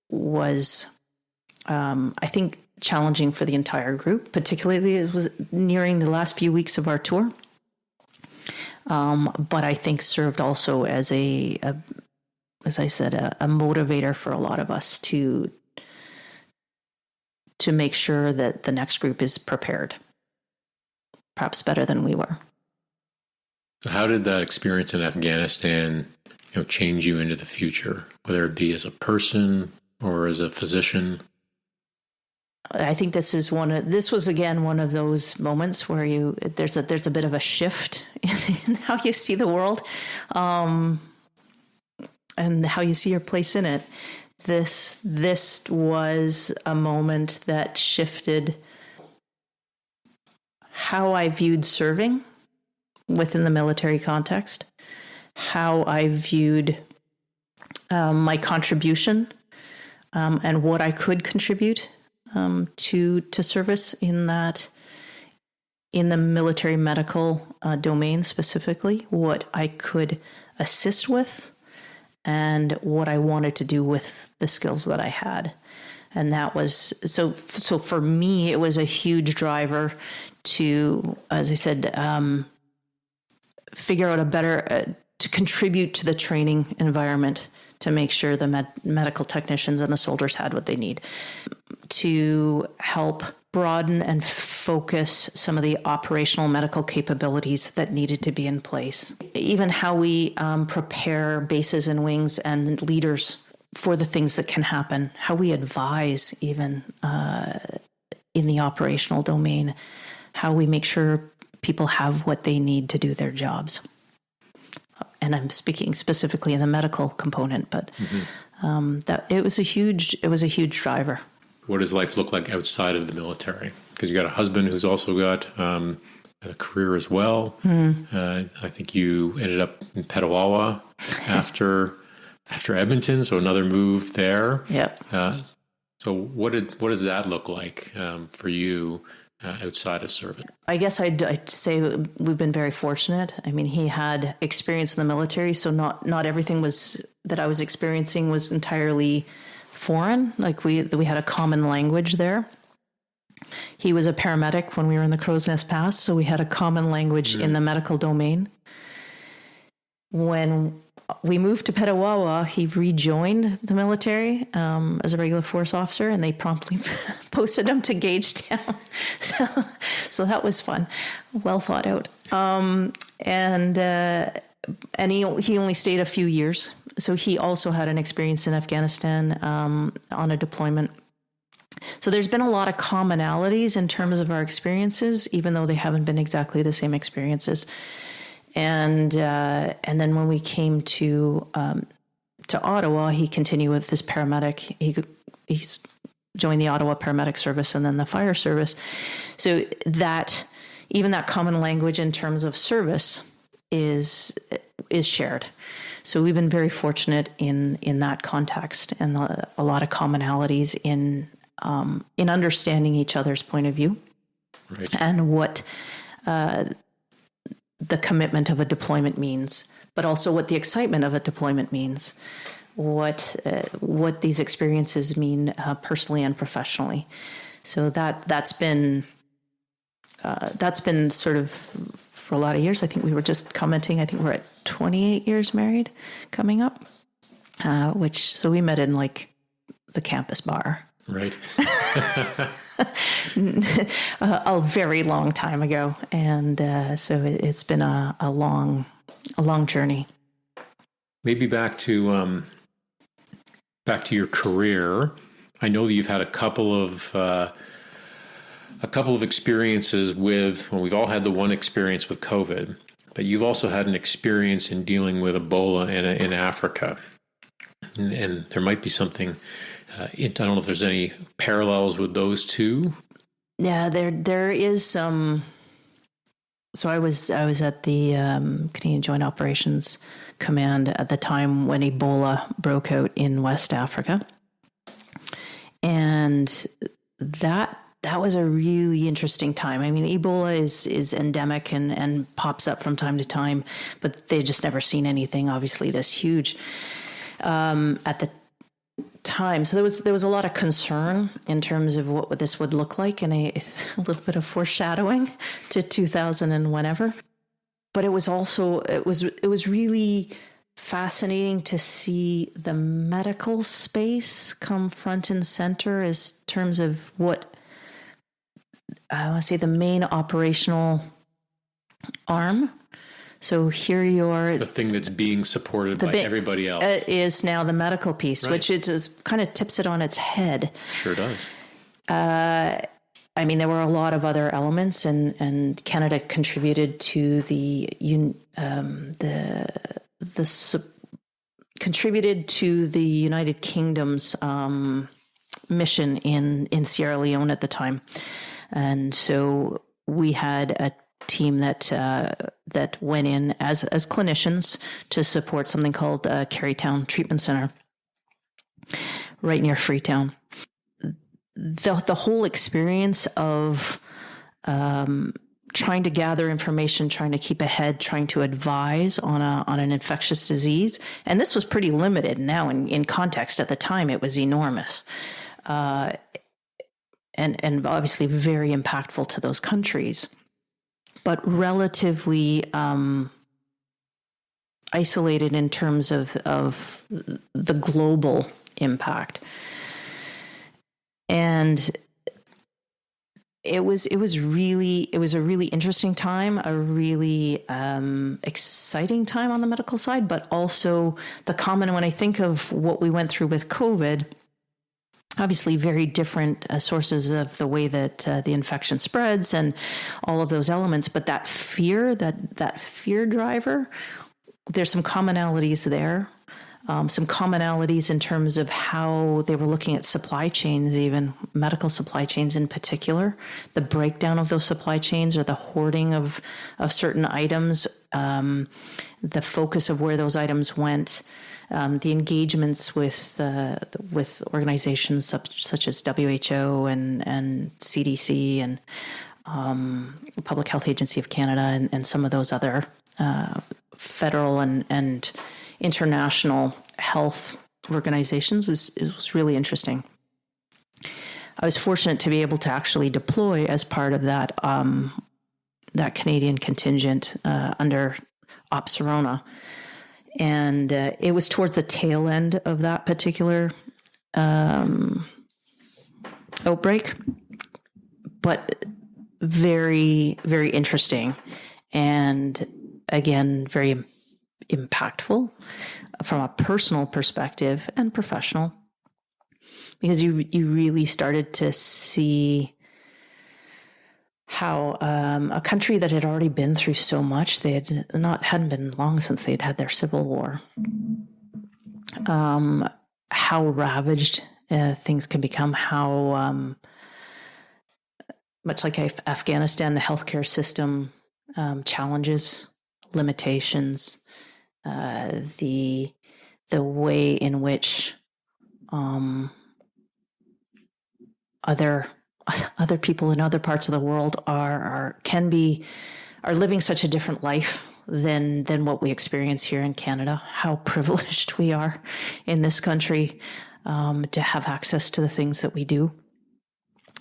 was I think challenging for the entire group. Particularly, it was nearing the last few weeks of our tour, but I think served also as as I said, a motivator for a lot of us to make sure that the next group is prepared, perhaps better than we were. How did that experience in Afghanistan, change you into the future, whether it be as a person or as a physician? I think this was again one of those moments where there's a bit of a shift in how you see the world, and how you see your place in it. This was a moment that shifted how I viewed serving within the military context, how I viewed my contribution and what I could contribute to service in the military medical domain specifically, what I could assist with, and what I wanted to do with the skills that I had. And that was, so for me, it was a huge driver to, as I said, figure out to contribute to the training environment, to make sure the medical technicians and the soldiers had what they need, to help broaden and focus some of the operational medical capabilities that needed to be in place. Even how we prepare bases and wings and leaders for the things that can happen, how we advise even in the operational domain, how we make sure people have what they need to do their jobs. And I'm speaking specifically in the medical component, but that it was a huge driver. What does life look like outside of the military? Because you got a husband who's also got a career as well. I think you ended up in Petawawa after Edmonton, so another move there. Yep. So what does that look like for you outside of service? I guess I'd say we've been very fortunate. I mean, he had experience in the military, so not everything that I was experiencing was entirely foreign. Like we had a common language there. He was a paramedic when we were in the Crow's Nest Pass, so we had a common language in the medical domain. When we moved to Petawawa, he rejoined the military as a regular force officer, and they promptly posted him to Gagetown. So that was fun, well thought out. And he only stayed a few years. So he also had an experience in Afghanistan on a deployment. So there's been a lot of commonalities in terms of our experiences, even though they haven't been exactly the same experiences. And then when we came to Ottawa, he continued with his paramedic. He's joined the Ottawa Paramedic Service and then the fire service. So that even that common language in terms of service is shared. So we've been very fortunate in that context, and a lot of commonalities in understanding each other's point of view, right, and what the commitment of a deployment means, but also what the excitement of a deployment means, what these experiences mean personally and professionally. So that's been sort of for a lot of years. I think we were just commenting, I think we're at 28 years married coming up, so we met in like the campus bar. Right. A very long time ago. And so it's been a long journey. Maybe back to your career. I know that you've had a couple of experiences with, well, we've all had the one experience with COVID, but you've also had an experience in dealing with Ebola in Africa. And there might be something, I don't know if there's any parallels with those two. Yeah, there is some. So I was at the Canadian Joint Operations Command at the time when Ebola broke out in West Africa. And that was a really interesting time. I mean, Ebola is endemic and pops up from time to time, but they've just never seen anything, obviously, this huge at the time. So there was a lot of concern in terms of what this would look like, and a little bit of foreshadowing to 2000 and whenever. But it was also, it was really fascinating to see the medical space come front and center as terms of what I want to say the main operational arm. So here you're... The thing that's being supported by everybody else. Is now the medical piece, right, which it just kind of tips it on its head. Sure does. I mean, there were a lot of other elements, and Canada contributed to contributed to the United Kingdom's mission in Sierra Leone at the time. And so we had a team that went in as clinicians to support something called Carytown Treatment Center, right near Freetown. The whole experience of trying to gather information, trying to keep ahead, trying to advise on an infectious disease, and this was pretty limited. Now, in context, at the time, it was enormous. And obviously very impactful to those countries, but relatively isolated in terms of the global impact. And it was a really interesting time, a really exciting time on the medical side, but also when I think of what we went through with COVID, obviously very different sources of the way that the infection spreads and all of those elements. But that fear driver, there's some commonalities there. Some commonalities in terms of how they were looking at supply chains, even medical supply chains in particular, the breakdown of those supply chains or the hoarding of certain items, the focus of where those items went, the engagements with organizations such as WHO and CDC and Public Health Agency of Canada and some of those other federal and international health organizations. It was really interesting. I was fortunate to be able to actually deploy as part of that Canadian contingent under Op Serona. And it was towards the tail end of that particular outbreak, but very, very interesting. And again, very impactful from a personal perspective and professional, because you really started to see how a country that had already been through so much, hadn't been long since they'd had their civil war, how ravaged things can become, how much like Afghanistan, the healthcare system challenges, limitations, the way in which other people in other parts of the world are living such a different life than what we experience here in Canada. How privileged we are in this country to have access to the things that we do.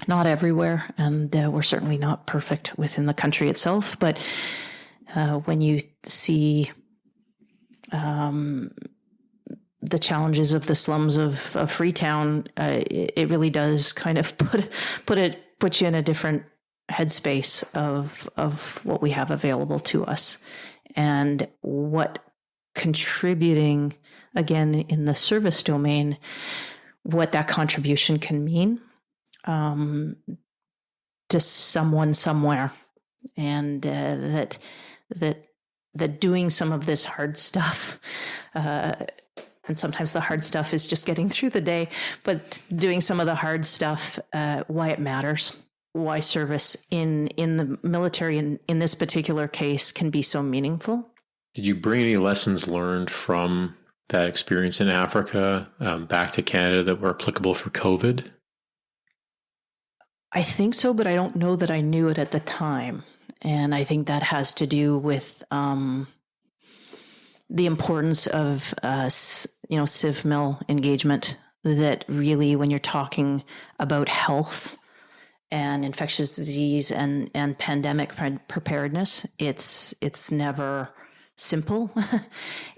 Not everywhere, and we're certainly not perfect within the country itself, but when you see the challenges of the slums of Freetown, it really does kind of put you in a different headspace of what we have available to us, and what contributing, again, in the service domain, what that contribution can mean to someone somewhere, and that doing some of this hard stuff, and sometimes the hard stuff is just getting through the day, but doing some of the hard stuff, why it matters, why service in the military in this particular case can be so meaningful. Did you bring any lessons learned from that experience in Africa back to Canada that were applicable for COVID? I think so, but I don't know that I knew it at the time. And I think that has to do with the importance of civ-mil engagement, that really, when you're talking about health and infectious disease and pandemic preparedness, it's never simple.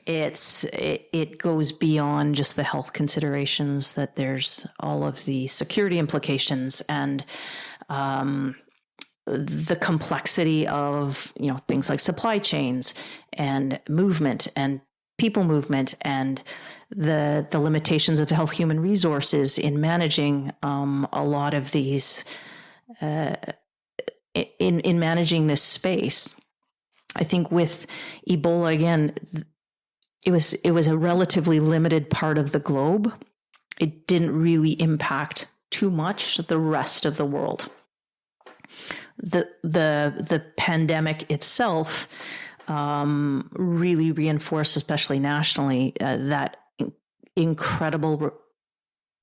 It goes beyond just the health considerations, that there's all of the security implications and the complexity of things like supply chains and movement and people movement, and the limitations of health human resources in managing a lot of these in managing this space. I think with Ebola, again, it was a relatively limited part of the globe. It didn't really impact too much the rest of the world. The pandemic itself really reinforced, especially nationally, that incredible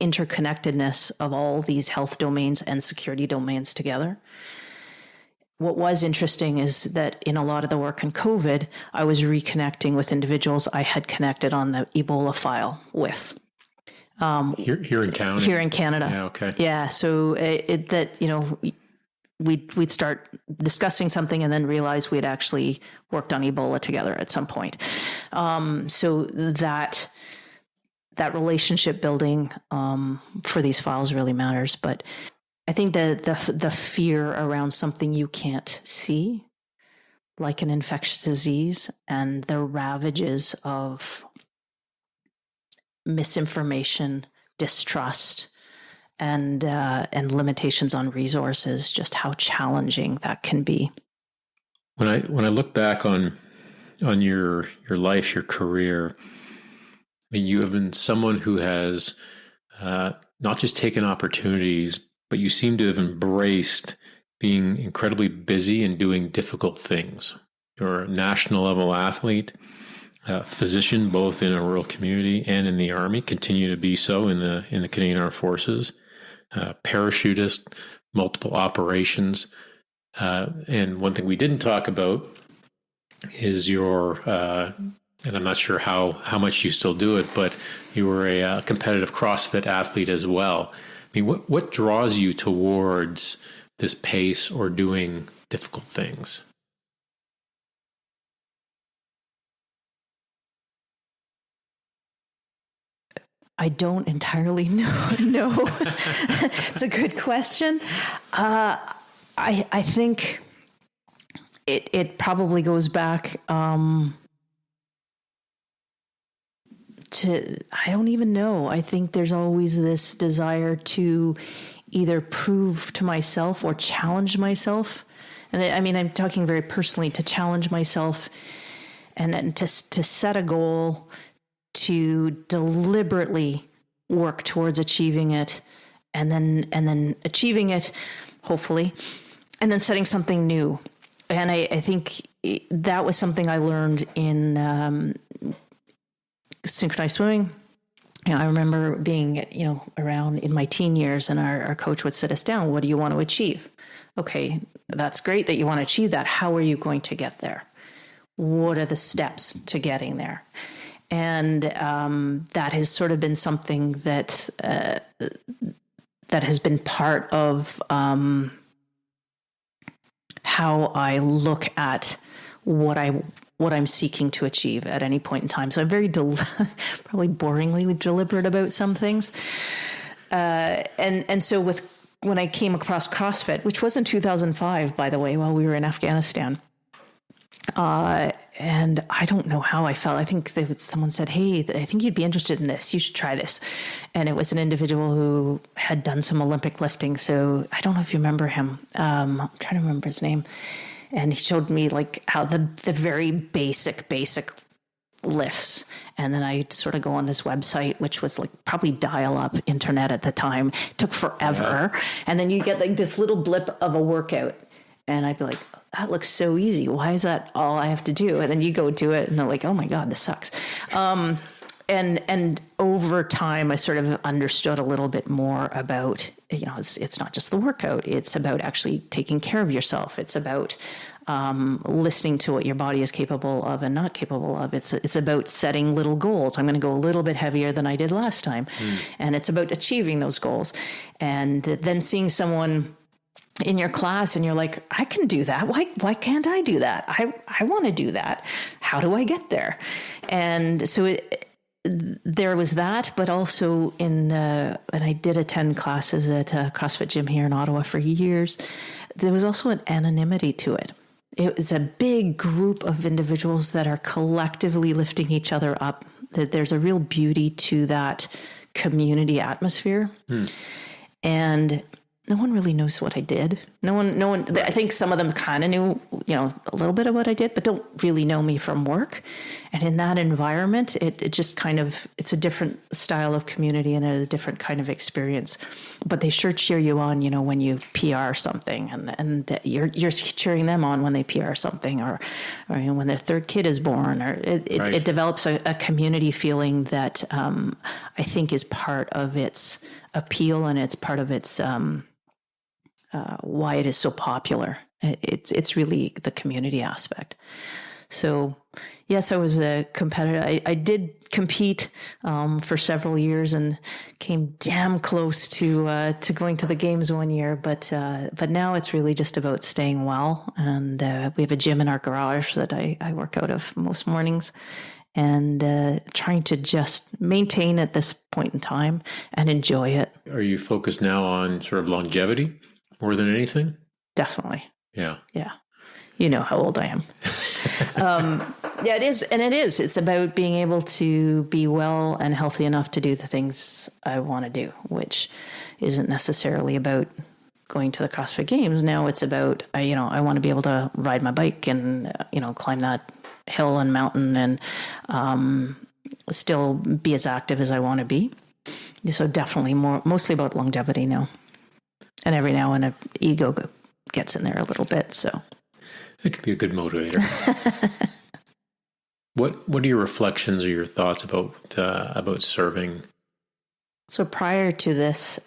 interconnectedness of all these health domains and security domains together. What was interesting is that in a lot of the work on COVID, I was reconnecting with individuals I had connected on the Ebola file with. Here in town? Here in Canada. Yeah, okay. Yeah, so we'd start discussing something and then realize we'd actually worked on Ebola together at some point. So that relationship building for these files really matters. But I think the fear around something you can't see, like an infectious disease, and the ravages of misinformation, distrust, and limitations on resources, just how challenging that can be. When I look back on your life, your career, I mean, you have been someone who has not just taken opportunities, but you seem to have embraced being incredibly busy and doing difficult things. You're a national level athlete, physician, both in a rural community and in the Army, continue to be so in the Canadian Armed Forces, parachutist, multiple operations. And one thing we didn't talk about is your, and I'm not sure how much you still do it, but you were a competitive CrossFit athlete as well. I mean, what draws you towards this pace or doing difficult things? I don't entirely know. No, it's a good question. I think it probably goes back to, I don't even know. I think there's always this desire to either prove to myself or challenge myself. And I mean, I'm talking very personally, to challenge myself and to set a goal, to deliberately work towards achieving it, and then achieving it, hopefully, and then setting something new. And I think that was something I learned in synchronized swimming. I remember being, around in my teen years, and our coach would sit us down. What do you want to achieve? Okay, that's great that you want to achieve that. How are you going to get there? What are the steps to getting there? And that has sort of been something that has been part of how I look at what I'm seeking to achieve at any point in time. So I'm very probably boringly deliberate about some things. And so when I came across CrossFit, which was in 2005, by the way, while we were in Afghanistan, and I don't know how I felt. I think someone said, "Hey, I think you'd be interested in this. You should try this." And it was an individual who had done some Olympic lifting. So I don't know if you remember him. I'm trying to remember his name. And he showed me like how the very basic lifts. And then I sort of go on this website, which was like probably dial-up internet at the time. It took forever. Yeah. And then you get like this little blip of a workout. And I'd be like, that looks so easy. Why is that all I have to do? And then you go do it and they're like, oh my God, this sucks. And over time, I sort of understood a little bit more about, it's not just the workout. It's about actually taking care of yourself. It's about listening to what your body is capable of and not capable of. It's about setting little goals. I'm going to go a little bit heavier than I did last time. And it's about achieving those goals. And then seeing someone in your class and you're like, I can do that. Why can't I do that? I want to do that. How do I get there? And so there was that, but also and I did attend classes at a CrossFit gym here in Ottawa for years. There was also an anonymity to it. It's a big group of individuals that are collectively lifting each other up. There's a real beauty to that community atmosphere. And no one really knows what I did. No one, I think some of them kind of knew, a little bit of what I did, but don't really know me from work. And in that environment, it just kind of, it's a different style of community and a different kind of experience. But they sure cheer you on, when you PR something, and you're cheering them on when they PR something, or when their third kid is born, or it develops a community feeling that I think is part of its appeal, and it's part of its why it is so popular. It's really the community aspect. So yes, I was a competitor. I did compete for several years and came damn close to going to the games one year. But now it's really just about staying well. And we have a gym in our garage that I work out of most mornings, and trying to just maintain at this point in time and enjoy it. Are you focused now on sort of longevity more than anything? Definitely. Yeah. You know how old I am. Yeah, it is. And it is. It's about being able to be well and healthy enough to do the things I want to do, which isn't necessarily about going to the CrossFit Games. Now it's about, I want to be able to ride my bike and, climb that hill and mountain and still be as active as I want to be. So definitely mostly about longevity now. And every now and then ego gets in there a little bit. So it could be a good motivator. What are your reflections or your thoughts about serving? So prior to this,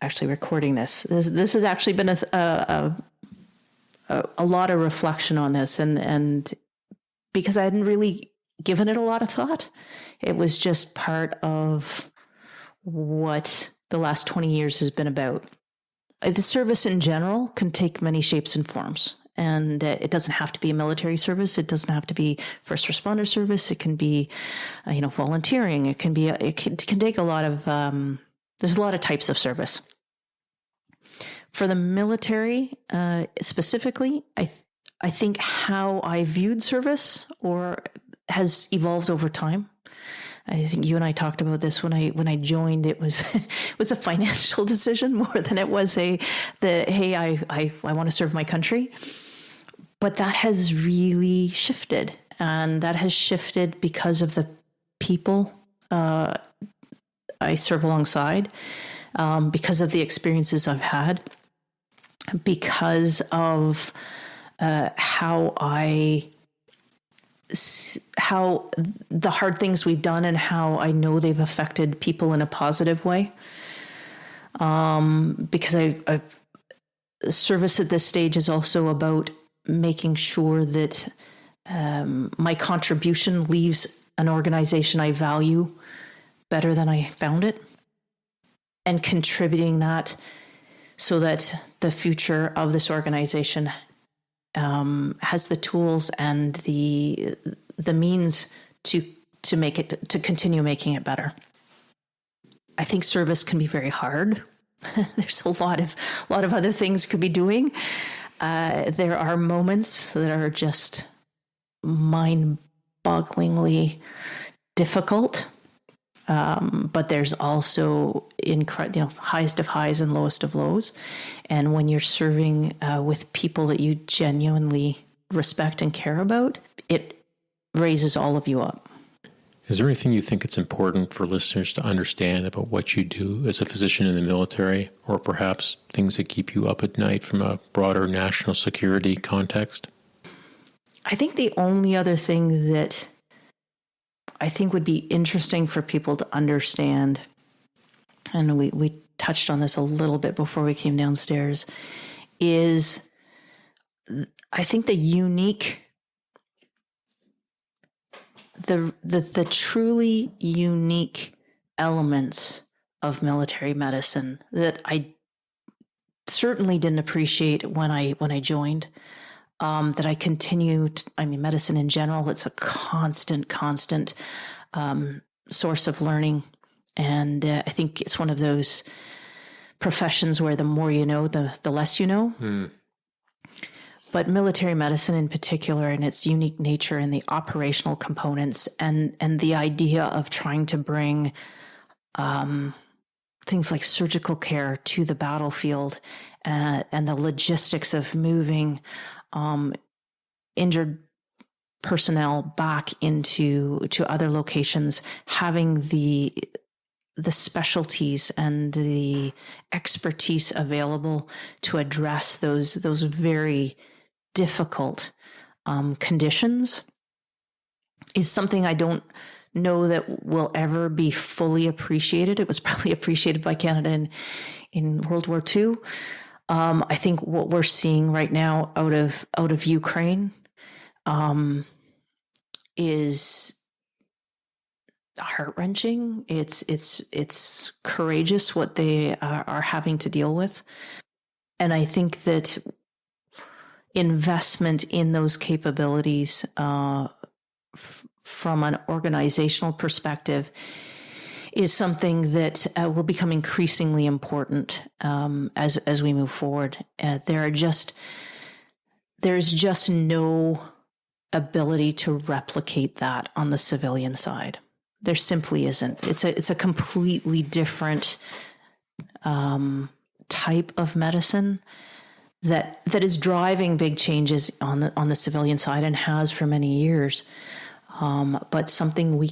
actually recording this has actually been a lot of reflection on this, and because I hadn't really given it a lot of thought, it was just part of what the last 20 years has been about. The service in general can take many shapes and forms. And it doesn't have to be a military service. It doesn't have to be first responder service. It can be, volunteering. It can take a lot of, there's a lot of types of service. For the military, specifically, I think how I viewed service has evolved over time. I think you and I talked about this when I joined. It was a financial decision more than it was hey, I want to serve my country. But that has really shifted, and that has shifted because of the people I serve alongside, because of the experiences I've had. because of how the hard things we've done and how I know they've affected people in a positive way. Because I've service at this stage is also about making sure that my contribution leaves an organization I value better than I found it, and contributing that so that the future of this organization has the tools and the means to make it, to continue making it better. I think service can be very hard. There's a lot of other things could be doing. There are moments that are just mind-bogglingly difficult, but there's also highest of highs and lowest of lows. And when you're serving with people that you genuinely respect and care about, it raises all of you up. Is there anything you think it's important for listeners to understand about what you do as a physician in the military, or perhaps things that keep you up at night from a broader national security context? I think the only other thing that I think would be interesting for people to understand, and we touched on this a little bit before we came downstairs, is I think the truly unique elements of military medicine that I certainly didn't appreciate when I joined, that I continue to, medicine in general, it's a constant source of learning. And I think it's one of those professions where the more you know, the less you know. But military medicine in particular, and its unique nature and the operational components, and the idea of trying to bring things like surgical care to the battlefield, and the logistics of moving injured personnel back to other locations, having the specialties and the expertise available to address those very difficult conditions is something I don't know that will ever be fully appreciated. It was probably appreciated by Canada in World War II. I think what we're seeing right now out of Ukraine is heart-wrenching. It's courageous what they are having to deal with, and I think that investment in those capabilities from an organizational perspective is something that will become increasingly important as we move forward. There's just no ability to replicate that on the civilian side. There simply isn't. It's a completely different type of medicine that is driving big changes on the civilian side and has for many years, but something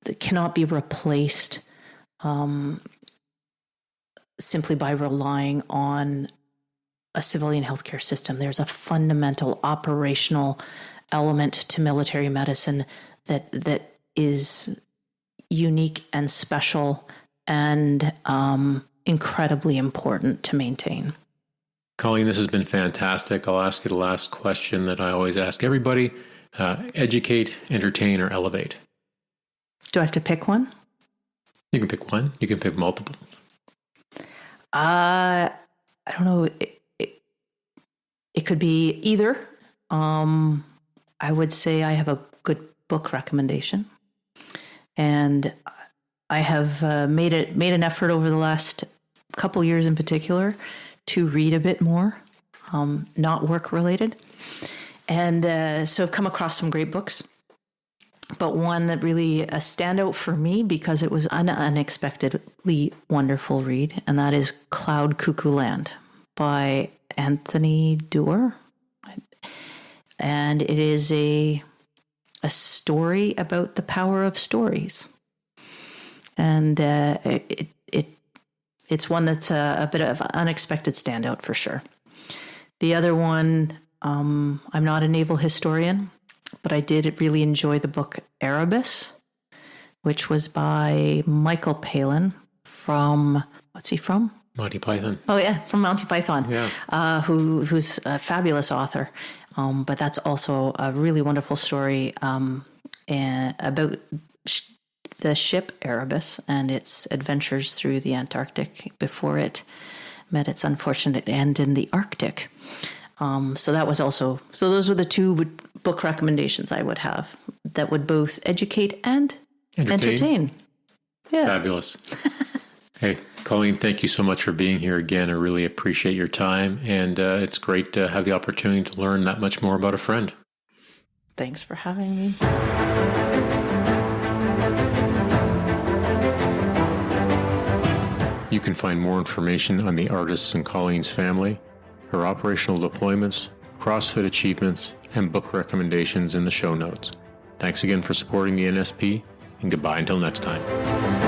that cannot be replaced simply by relying on a civilian healthcare system. There's a fundamental operational element to military medicine that is unique and special and incredibly important to maintain. Colleen, this has been fantastic. I'll ask you the last question that I always ask everybody. Educate, entertain, or elevate? Do I have to pick one? You can pick one. You can pick multiple. I don't know. It could be either. I would say I have a good book recommendation. And I have made an effort over the last couple years in particular to read a bit more, not work related. And so I've come across some great books, but one that really a standout for me because it was an unexpectedly wonderful read, and that is Cloud Cuckoo Land by Anthony Doerr. And it is a story about the power of stories. And it's one that's a bit of an unexpected standout for sure. The other one, I'm not a naval historian, but I did really enjoy the book Erebus, which was by Michael Palin from, what's he from? Monty Python. Oh yeah, from Monty Python. Yeah. Who's a fabulous author. But that's also a really wonderful story about the ship Erebus and its adventures through the Antarctic before it met its unfortunate end in the Arctic. So that was also, so those were the two book recommendations I would have that would both educate and entertain. Yeah. Fabulous. Hey, Colleen, thank you so much for being here again. I really appreciate your time, and it's great to have the opportunity to learn that much more about a friend. Thanks for having me. You can find more information on the artists in Colleen's family, her operational deployments, CrossFit achievements, and book recommendations in the show notes. Thanks again for supporting the NSP, and goodbye until next time.